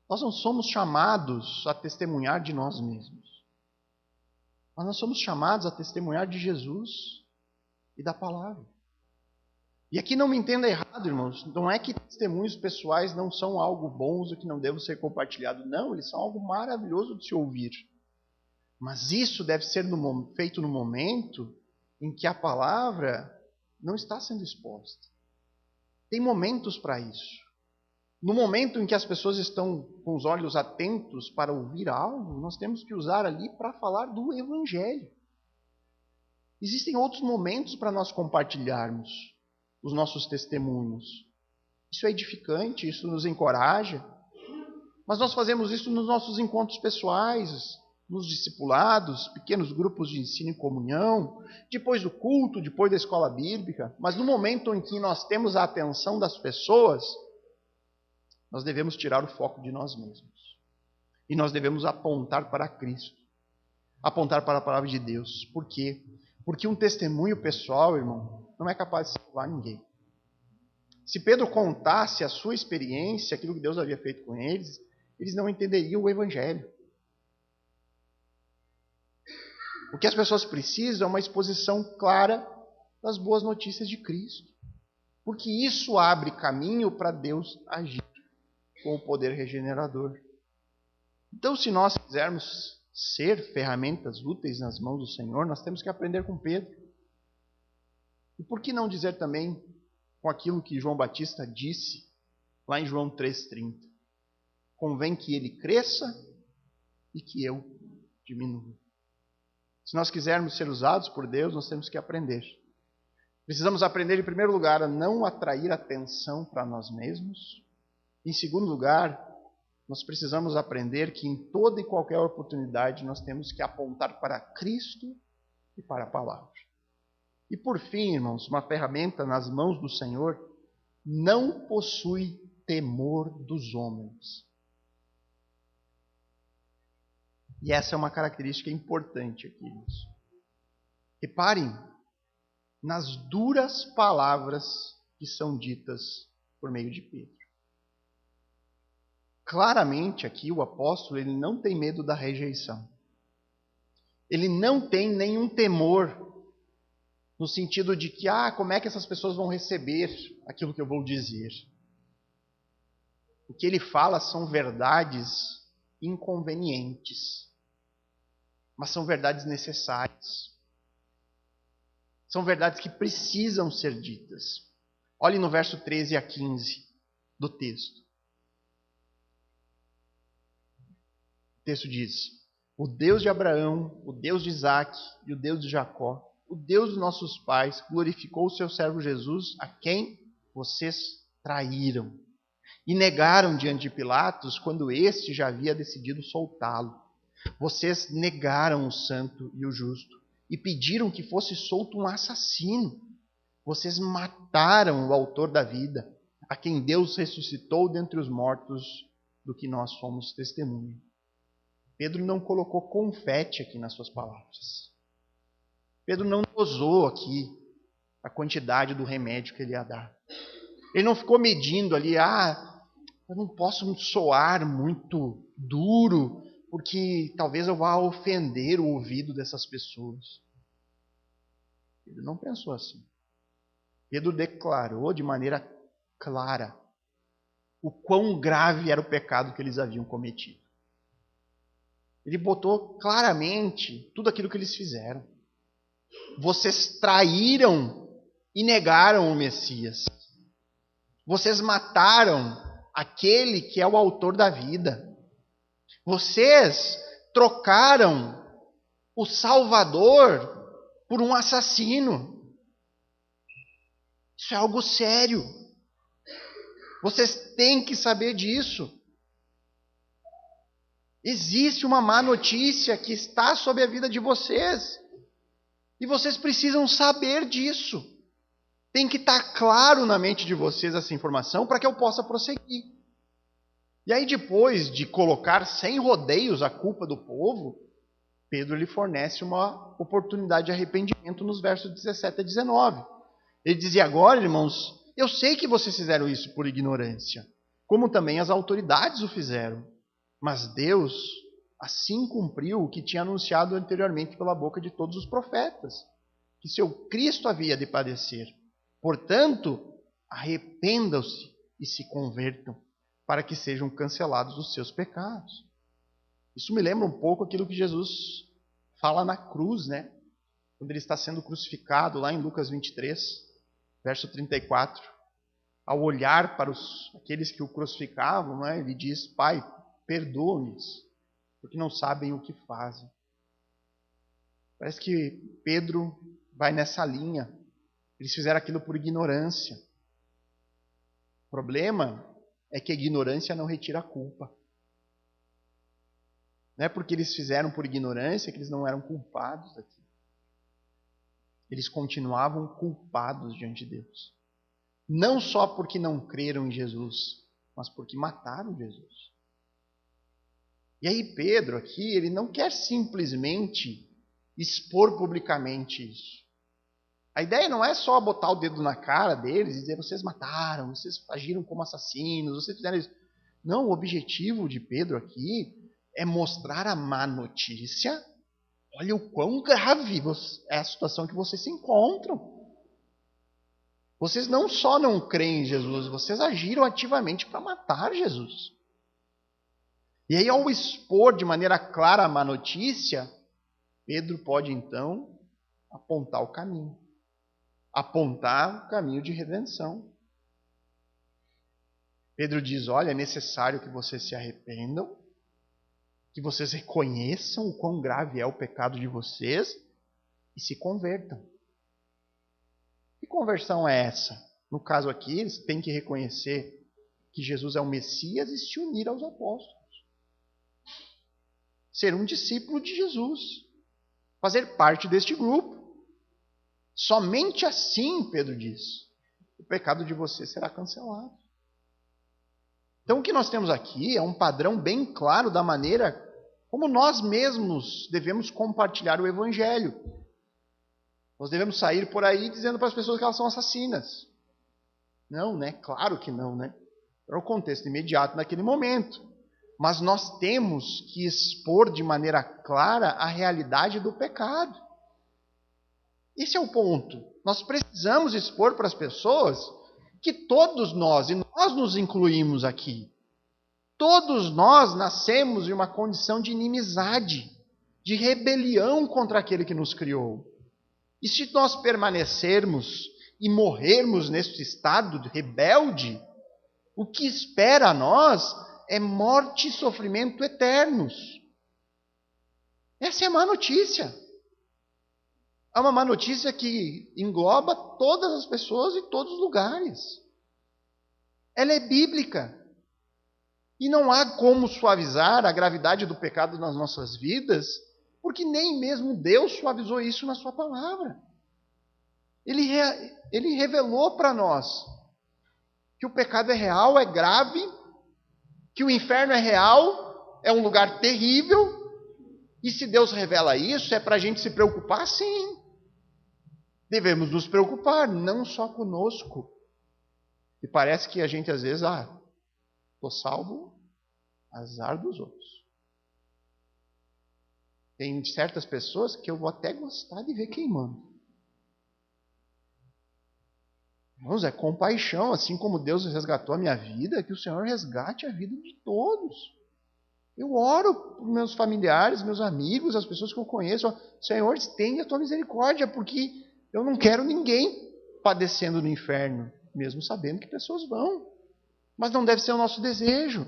S1: Nós não somos chamados a testemunhar de nós mesmos. Mas nós somos chamados a testemunhar de Jesus e da palavra. E aqui não me entenda errado, irmãos. Não é que testemunhos pessoais não são algo bons ou que não devem ser compartilhados. Não, eles são algo maravilhoso de se ouvir. Mas isso deve ser feito no momento em que a palavra não está sendo exposta. Tem momentos para isso. No momento em que as pessoas estão com os olhos atentos para ouvir algo, nós temos que usar ali para falar do Evangelho. Existem outros momentos para nós compartilharmos os nossos testemunhos. Isso é edificante, isso nos encoraja. Mas nós fazemos isso nos nossos encontros pessoais, nos discipulados, pequenos grupos de ensino e comunhão, depois do culto, depois da escola bíblica. Mas no momento em que nós temos a atenção das pessoas, nós devemos tirar o foco de nós mesmos. E nós devemos apontar para Cristo. Apontar para a palavra de Deus. Por quê? Porque um testemunho pessoal, irmão, não é capaz de salvar ninguém. Se Pedro contasse a sua experiência, aquilo que Deus havia feito com eles, eles não entenderiam o Evangelho. O que as pessoas precisam é uma exposição clara das boas notícias de Cristo. Porque isso abre caminho para Deus agir com o poder regenerador. Então, se nós quisermos ser ferramentas úteis nas mãos do Senhor, nós temos que aprender com Pedro. E por que não dizer também com aquilo que João Batista disse lá em João 3,30? Convém que ele cresça e que eu diminua. Se nós quisermos ser usados por Deus, nós temos que aprender. Precisamos aprender, em primeiro lugar, a não atrair atenção para nós mesmos. Em segundo lugar, nós precisamos aprender que em toda e qualquer oportunidade nós temos que apontar para Cristo e para a palavra. E por fim, irmãos, uma ferramenta nas mãos do Senhor não possui temor dos homens. E essa é uma característica importante aqui, irmãos. Reparem nas duras palavras que são ditas por meio de Pedro. Claramente aqui o apóstolo ele não tem medo da rejeição. Ele não tem nenhum temor no sentido de que, como é que essas pessoas vão receber aquilo que eu vou dizer? O que ele fala são verdades inconvenientes, mas são verdades necessárias. São verdades que precisam ser ditas. Olhe no verso 13 a 15 do texto. O texto diz: o Deus de Abraão, o Deus de Isaque e o Deus de Jacó, o Deus dos nossos pais, glorificou o seu servo Jesus, a quem vocês traíram e negaram diante de Pilatos quando este já havia decidido soltá-lo. Vocês negaram o santo e o justo e pediram que fosse solto um assassino. Vocês mataram o autor da vida, a quem Deus ressuscitou dentre os mortos, do que nós fomos testemunha. Pedro não colocou confete aqui nas suas palavras. Pedro não dosou aqui a quantidade do remédio que ele ia dar. Ele não ficou medindo ali, eu não posso soar muito duro, porque talvez eu vá ofender o ouvido dessas pessoas. Pedro não pensou assim. Pedro declarou de maneira clara o quão grave era o pecado que eles haviam cometido. Ele botou claramente tudo aquilo que eles fizeram. Vocês traíram e negaram o Messias. Vocês mataram aquele que é o autor da vida. Vocês trocaram o Salvador por um assassino. Isso é algo sério. Vocês têm que saber disso. Existe uma má notícia que está sobre a vida de vocês. E vocês precisam saber disso. Tem que estar claro na mente de vocês essa informação para que eu possa prosseguir. E aí, depois de colocar sem rodeios a culpa do povo, Pedro lhe fornece uma oportunidade de arrependimento nos versos 17 a 19. Ele dizia: agora, irmãos, eu sei que vocês fizeram isso por ignorância, como também as autoridades o fizeram. Mas Deus assim cumpriu o que tinha anunciado anteriormente pela boca de todos os profetas, que seu Cristo havia de padecer. Portanto, arrependam-se e se convertam, para que sejam cancelados os seus pecados. Isso me lembra um pouco aquilo que Jesus fala na cruz, né? Quando ele está sendo crucificado, lá em Lucas 23, verso 34. Ao olhar para aqueles que o crucificavam, né, ele diz: Pai, perdoa-lhes, porque não sabem o que fazem. Parece que Pedro vai nessa linha. Eles fizeram aquilo por ignorância. O problema é que a ignorância não retira a culpa. Não é porque eles fizeram por ignorância que eles não eram culpados daquilo. Eles continuavam culpados diante de Deus. Não só porque não creram em Jesus, mas porque mataram Jesus. E aí Pedro aqui, ele não quer simplesmente expor publicamente isso. A ideia não é só botar o dedo na cara deles e dizer: vocês mataram, vocês agiram como assassinos, vocês fizeram isso. Não, o objetivo de Pedro aqui é mostrar a má notícia. Olha o quão grave é a situação que vocês se encontram. Vocês não só não creem em Jesus, vocês agiram ativamente para matar Jesus. E aí, ao expor de maneira clara a má notícia, Pedro pode então apontar o caminho. Apontar o caminho de redenção. Pedro diz: olha, é necessário que vocês se arrependam, que vocês reconheçam o quão grave é o pecado de vocês e se convertam. Que conversão é essa? No caso aqui, eles têm que reconhecer que Jesus é o Messias e se unir aos apóstolos. Ser um discípulo de Jesus. Fazer parte deste grupo. Somente assim, Pedro diz, o pecado de vocês será cancelado. Então o que nós temos aqui é um padrão bem claro da maneira como nós mesmos devemos compartilhar o Evangelho. Nós devemos sair por aí dizendo para as pessoas que elas são assassinas. Não, né? Claro que não, né? Era o contexto imediato naquele momento. Mas nós temos que expor de maneira clara a realidade do pecado. Esse é o ponto. Nós precisamos expor para as pessoas que todos nós, e nós nos incluímos aqui, todos nós nascemos em uma condição de inimizade, de rebelião contra aquele que nos criou. E se nós permanecermos e morrermos neste estado de rebelde, o que espera a nós é morte e sofrimento eternos. Essa é a má notícia. É uma má notícia que engloba todas as pessoas e todos os lugares. Ela é bíblica. E não há como suavizar a gravidade do pecado nas nossas vidas, porque nem mesmo Deus suavizou isso na sua palavra. Ele revelou para nós que o pecado é real, é grave, que o inferno é real, é um lugar terrível. E se Deus revela isso, é para a gente se preocupar? Sim. Devemos nos preocupar, não só conosco. E parece que a gente às vezes, estou salvo, azar dos outros. Tem certas pessoas que eu vou até gostar de ver queimando. Irmãos, é compaixão, assim como Deus resgatou a minha vida, que o Senhor resgate a vida de todos. Eu oro por meus familiares, meus amigos, as pessoas que eu conheço. Senhor, estende a tua misericórdia, porque eu não quero ninguém padecendo no inferno, mesmo sabendo que pessoas vão. Mas não deve ser o nosso desejo.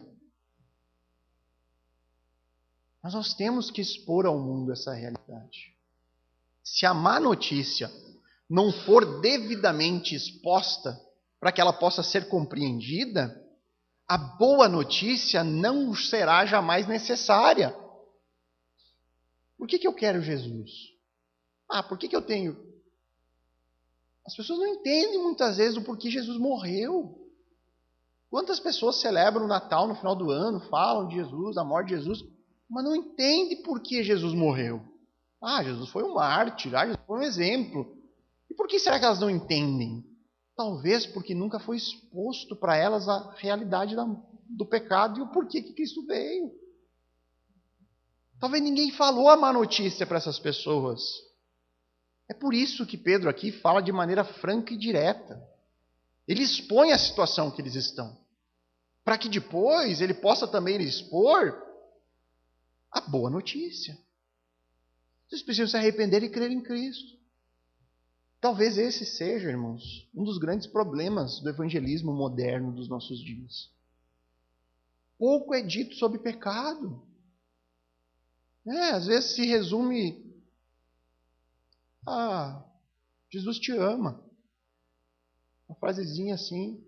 S1: Mas nós temos que expor ao mundo essa realidade. Se a má notícia não for devidamente exposta para que ela possa ser compreendida, a boa notícia não será jamais necessária. Por que eu quero Jesus? Por que eu tenho? As pessoas não entendem muitas vezes o porquê Jesus morreu. Quantas pessoas celebram o Natal no final do ano, falam de Jesus, da morte de Jesus, mas não entendem por que Jesus morreu. Jesus foi um mártir, Jesus foi um exemplo. E por que será que elas não entendem? Talvez porque nunca foi exposto para elas a realidade do pecado e o porquê que Cristo veio. Talvez ninguém falou a má notícia para essas pessoas. É por isso que Pedro aqui fala de maneira franca e direta. Ele expõe a situação que eles estão, para que depois ele possa também expor a boa notícia. Vocês precisam se arrepender e crer em Cristo. Talvez esse seja, irmãos, um dos grandes problemas do evangelismo moderno dos nossos dias. Pouco é dito sobre pecado. Às vezes se resume Jesus te ama. Uma frasezinha assim.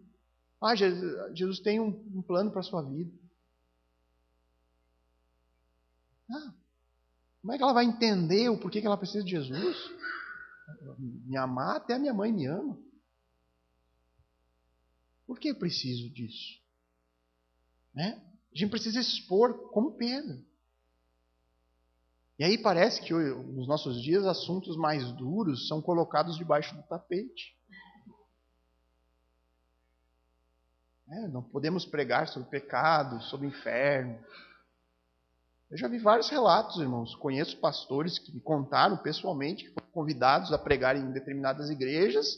S1: Jesus tem um plano para a sua vida. Como é que ela vai entender o porquê que ela precisa de Jesus? Me amar, até a minha mãe me ama. Por que eu preciso disso? A gente precisa expor como Pedro. E aí parece que nos nossos dias assuntos mais duros são colocados debaixo do tapete. Não podemos pregar sobre pecado, sobre inferno. Eu já vi vários relatos, irmãos. Conheço pastores que me contaram pessoalmente que foram convidados a pregar em determinadas igrejas.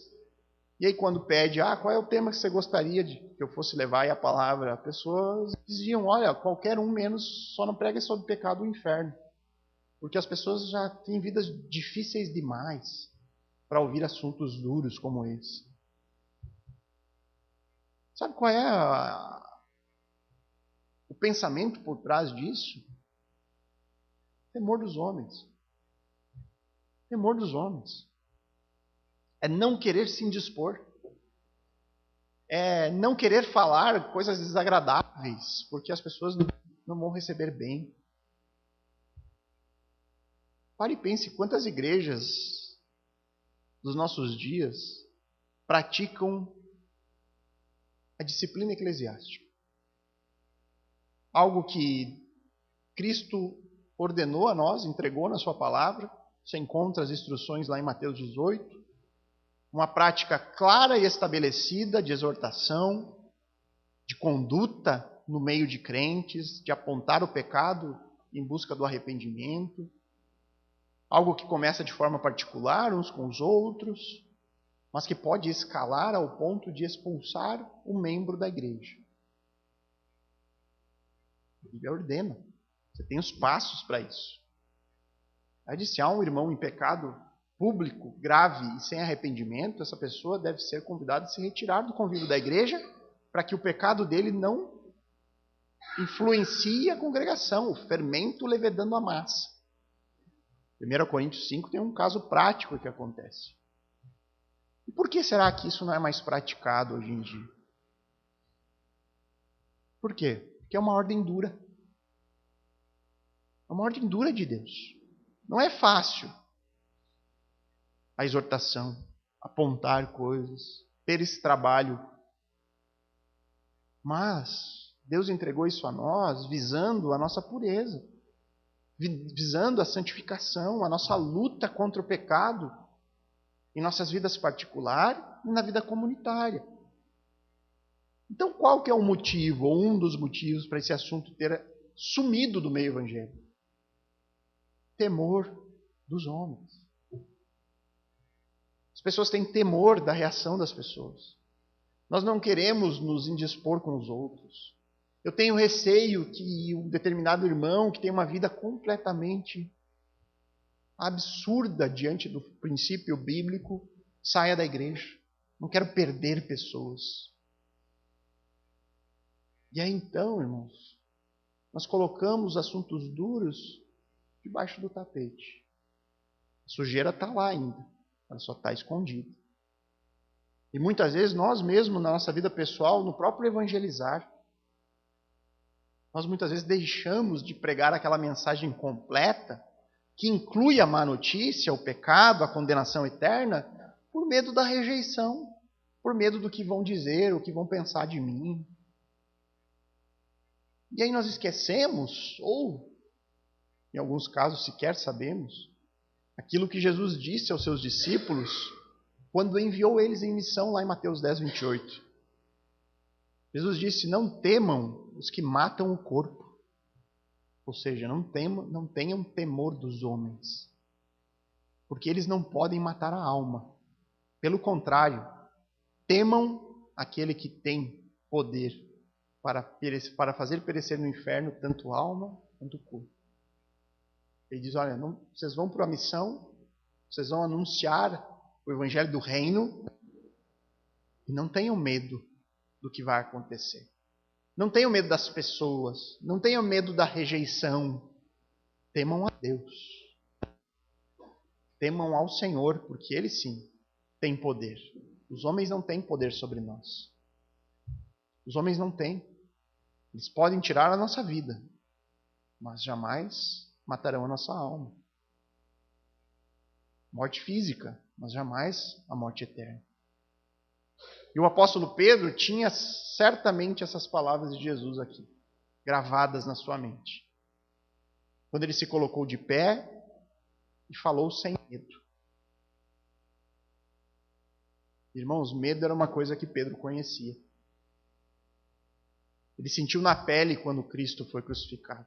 S1: E aí quando pede, qual é o tema que você gostaria de que eu fosse levar aí a palavra? As pessoas diziam, olha, qualquer um menos, só não prega sobre pecado ou inferno. Porque as pessoas já têm vidas difíceis demais para ouvir assuntos duros como esse. Sabe qual é o pensamento por trás disso? Temor dos homens. Temor dos homens. É não querer se indispor. É não querer falar coisas desagradáveis, porque as pessoas não vão receber bem. Pare e pense quantas igrejas dos nossos dias praticam a disciplina eclesiástica. Algo que Cristo ordenou a nós, entregou na sua palavra. Você encontra as instruções lá em Mateus 18. Uma prática clara e estabelecida de exortação, de conduta no meio de crentes, de apontar o pecado em busca do arrependimento. Algo que começa de forma particular, uns com os outros, mas que pode escalar ao ponto de expulsar um membro da igreja. A Bíblia ordena. Você tem os passos para isso. Se há um irmão em pecado público, grave e sem arrependimento, essa pessoa deve ser convidada a se retirar do convívio da igreja para que o pecado dele não influencie a congregação, o fermento levedando a massa. 1 Coríntios 5 tem um caso prático que acontece. E por que será que isso não é mais praticado hoje em dia? Por quê? Porque é uma ordem dura. É uma ordem dura de Deus. Não é fácil a exortação, apontar coisas, ter esse trabalho. Mas Deus entregou isso a nós visando a nossa pureza, visando a santificação, a nossa luta contra o pecado em nossas vidas particulares e na vida comunitária. Então, qual que é o motivo, ou um dos motivos para esse assunto ter sumido do meio evangélico? Temor dos homens. As pessoas têm temor da reação das pessoas. Nós não queremos nos indispor com os outros. Eu tenho receio que um determinado irmão que tem uma vida completamente absurda diante do princípio bíblico saia da igreja. Não quero perder pessoas. E aí então, irmãos, nós colocamos assuntos duros debaixo do tapete. A sujeira está lá ainda, ela só está escondida. E muitas vezes nós mesmos, na nossa vida pessoal, no próprio evangelizar, nós muitas vezes deixamos de pregar aquela mensagem completa, que inclui a má notícia, o pecado, a condenação eterna, por medo da rejeição, por medo do que vão dizer, o que vão pensar de mim. E aí nós esquecemos, ou em alguns casos sequer sabemos, aquilo que Jesus disse aos seus discípulos quando enviou eles em missão lá em Mateus 10, 28. Jesus disse: não temam os que matam o corpo. Ou seja, não tenham temor dos homens, porque eles não podem matar a alma. Pelo contrário, temam aquele que tem poder para fazer perecer no inferno tanto alma quanto corpo. Ele diz: olha, vocês vão para a missão, vocês vão anunciar o evangelho do reino, e não tenham medo do que vai acontecer. Não tenham medo das pessoas, não tenham medo da rejeição. Temam a Deus. Temam ao Senhor, porque Ele sim tem poder. Os homens não têm poder sobre nós. Os homens não têm. Eles podem tirar a nossa vida, mas jamais matarão a nossa alma. Morte física, mas jamais a morte eterna. E o apóstolo Pedro tinha certamente essas palavras de Jesus aqui, gravadas na sua mente. Quando ele se colocou de pé e falou sem medo. Irmãos, medo era uma coisa que Pedro conhecia. Ele sentiu na pele quando Cristo foi crucificado.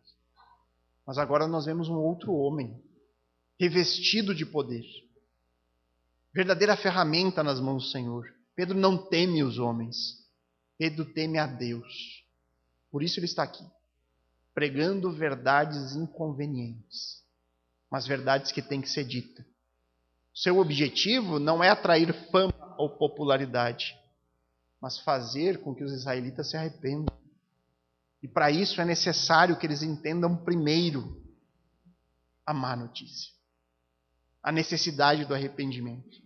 S1: Mas agora nós vemos um outro homem, revestido de poder. Verdadeira ferramenta nas mãos do Senhor. Pedro não teme os homens. Pedro teme a Deus. Por isso ele está aqui, pregando verdades inconvenientes, mas verdades que têm que ser ditas. Seu objetivo não é atrair fama ou popularidade, mas fazer com que os israelitas se arrependam. E para isso é necessário que eles entendam primeiro a má notícia, a necessidade do arrependimento.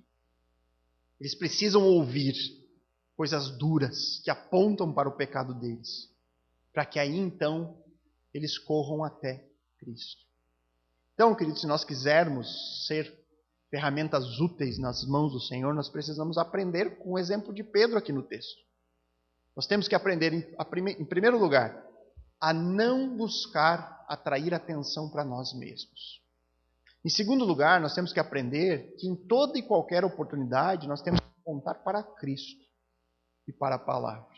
S1: Eles precisam ouvir coisas duras que apontam para o pecado deles, para que aí então eles corram até Cristo. Então, queridos, se nós quisermos ser ferramentas úteis nas mãos do Senhor, nós precisamos aprender com o exemplo de Pedro aqui no texto. Nós temos que aprender, em primeiro lugar, a não buscar atrair atenção para nós mesmos. Em segundo lugar, nós temos que aprender que em toda e qualquer oportunidade nós temos que apontar para Cristo e para a palavra.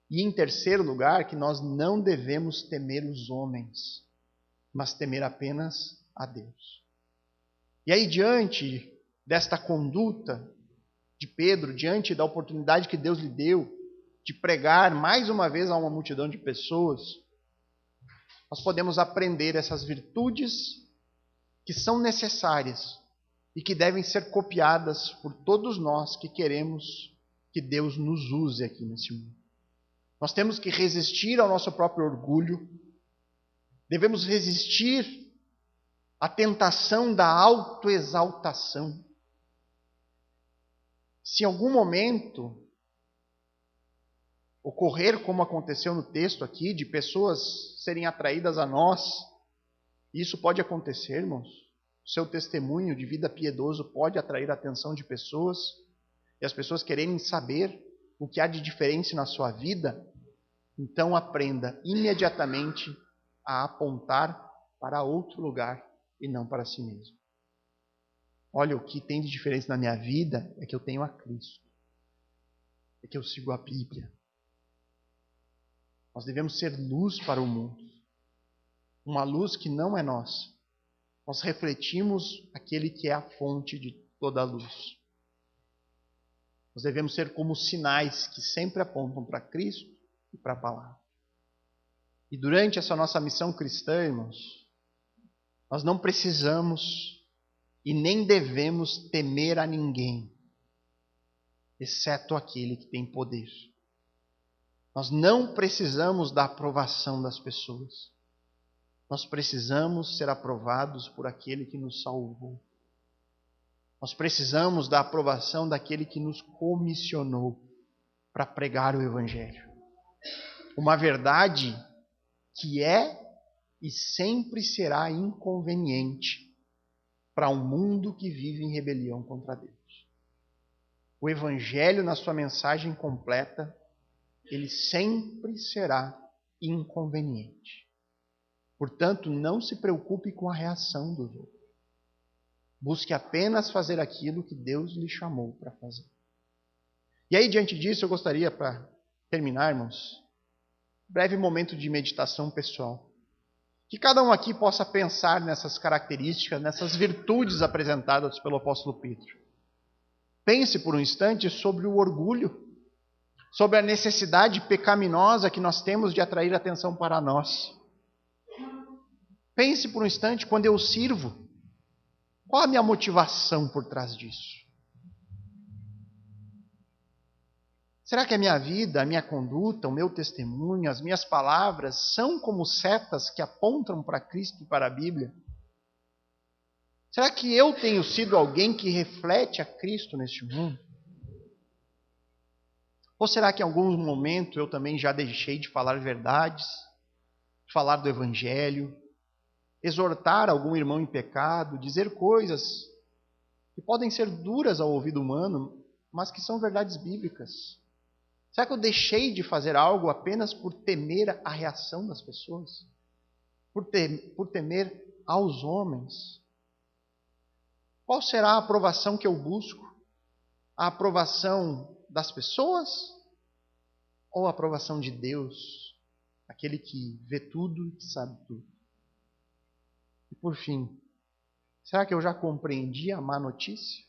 S1: E em terceiro lugar, que nós não devemos temer os homens, mas temer apenas a Deus. E aí, diante desta conduta de Pedro, diante da oportunidade que Deus lhe deu de pregar mais uma vez a uma multidão de pessoas, nós podemos aprender essas virtudes que são necessárias e que devem ser copiadas por todos nós que queremos que Deus nos use aqui nesse mundo. Nós temos que resistir ao nosso próprio orgulho, devemos resistir à tentação da autoexaltação. Se em algum momento ocorrer como aconteceu no texto aqui, de pessoas serem atraídas a nós. Isso pode acontecer, irmãos. O seu testemunho de vida piedoso pode atrair a atenção de pessoas, e as pessoas quererem saber o que há de diferente na sua vida. Então aprenda imediatamente a apontar para outro lugar e não para si mesmo. Olha, o que tem de diferença na minha vida é que eu tenho a Cristo. É que eu sigo a Bíblia. Nós devemos ser luz para o mundo. Uma luz que não é nossa. Nós refletimos aquele que é a fonte de toda a luz. Nós devemos ser como sinais que sempre apontam para Cristo e para a palavra. E durante essa nossa missão cristã, irmãos, nós não precisamos e nem devemos temer a ninguém, exceto aquele que tem poder. Nós não precisamos da aprovação das pessoas. Nós precisamos ser aprovados por aquele que nos salvou. Nós precisamos da aprovação daquele que nos comissionou para pregar o Evangelho. Uma verdade que é e sempre será inconveniente para um mundo que vive em rebelião contra Deus. O Evangelho, na sua mensagem completa, ele sempre será inconveniente. Portanto, não se preocupe com a reação dos outros. Busque apenas fazer aquilo que Deus lhe chamou para fazer. E aí, diante disso, eu gostaria, para terminar, irmãos, um breve momento de meditação pessoal. Que cada um aqui possa pensar nessas características, nessas virtudes apresentadas pelo apóstolo Pedro. Pense por um instante sobre o orgulho, sobre a necessidade pecaminosa que nós temos de atrair atenção para nós. Pense por um instante, quando eu sirvo, qual a minha motivação por trás disso? Será que a minha vida, a minha conduta, o meu testemunho, as minhas palavras são como setas que apontam para Cristo e para a Bíblia? Será que eu tenho sido alguém que reflete a Cristo neste mundo? Ou será que em algum momento eu também já deixei de falar verdades, de falar do Evangelho, exortar algum irmão em pecado, dizer coisas que podem ser duras ao ouvido humano, mas que são verdades bíblicas? Será que eu deixei de fazer algo apenas por temer a reação das pessoas? Por temer aos homens? Qual será a aprovação que eu busco? A aprovação das pessoas? Ou a aprovação de Deus, aquele que vê tudo e que sabe tudo? E por fim, será que eu já compreendi a má notícia?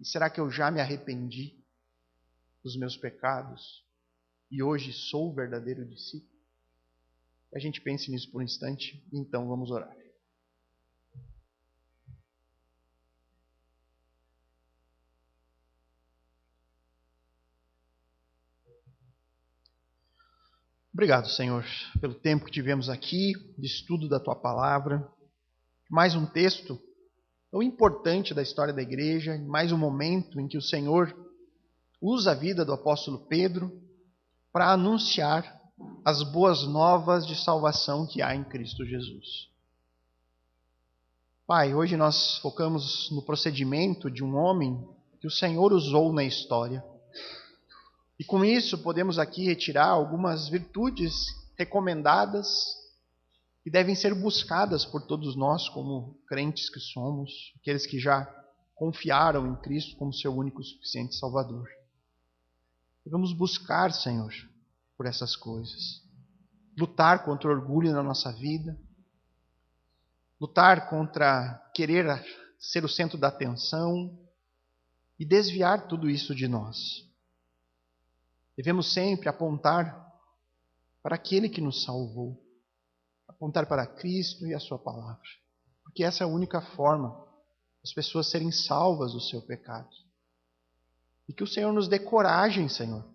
S1: E será que eu já me arrependi dos meus pecados e hoje sou o verdadeiro discípulo? A gente pense nisso por um instante, então vamos orar. Obrigado, Senhor, pelo tempo que tivemos aqui de estudo da Tua Palavra. Mais um texto tão importante da história da igreja, mais um momento em que o Senhor usa a vida do apóstolo Pedro para anunciar as boas novas de salvação que há em Cristo Jesus. Pai, hoje nós focamos no procedimento de um homem que o Senhor usou na história. E com isso podemos aqui retirar algumas virtudes recomendadas que devem ser buscadas por todos nós como crentes que somos, aqueles que já confiaram em Cristo como seu único e suficiente Salvador. Vamos buscar, Senhor, por essas coisas. Lutar contra o orgulho na nossa vida. Lutar contra querer ser o centro da atenção e desviar tudo isso de nós. Devemos sempre apontar para aquele que nos salvou. Apontar para Cristo e a sua palavra. Porque essa é a única forma das pessoas serem salvas do seu pecado. E que o Senhor nos dê coragem, Senhor.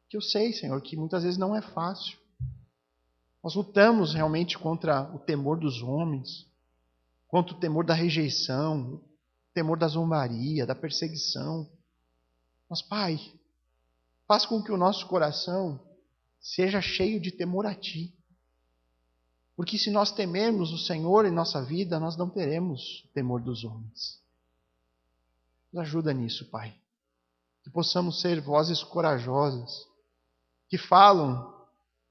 S1: Que eu sei, Senhor, que muitas vezes não é fácil. Nós lutamos realmente contra o temor dos homens, contra o temor da rejeição, o temor da zombaria, da perseguição. Mas, Pai, Faz com que o nosso coração seja cheio de temor a Ti. Porque se nós temermos o Senhor em nossa vida, nós não teremos o temor dos homens. Nos ajuda nisso, Pai. Que possamos ser vozes corajosas, que falam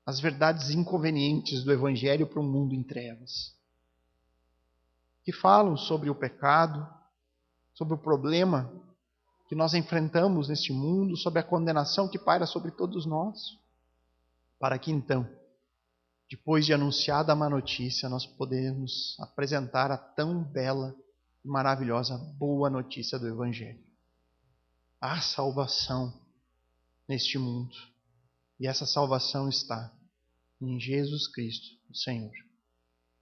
S1: as verdades inconvenientes do Evangelho para um mundo em trevas. Que falam sobre o pecado, sobre o problema que nós enfrentamos neste mundo, sobre a condenação que paira sobre todos nós. Para que então, depois de anunciada a má notícia, nós podemos apresentar a tão bela e maravilhosa boa notícia do Evangelho. Há salvação neste mundo. E essa salvação está em Jesus Cristo, o Senhor.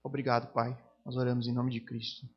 S1: Obrigado, Pai. Nós oramos em nome de Cristo.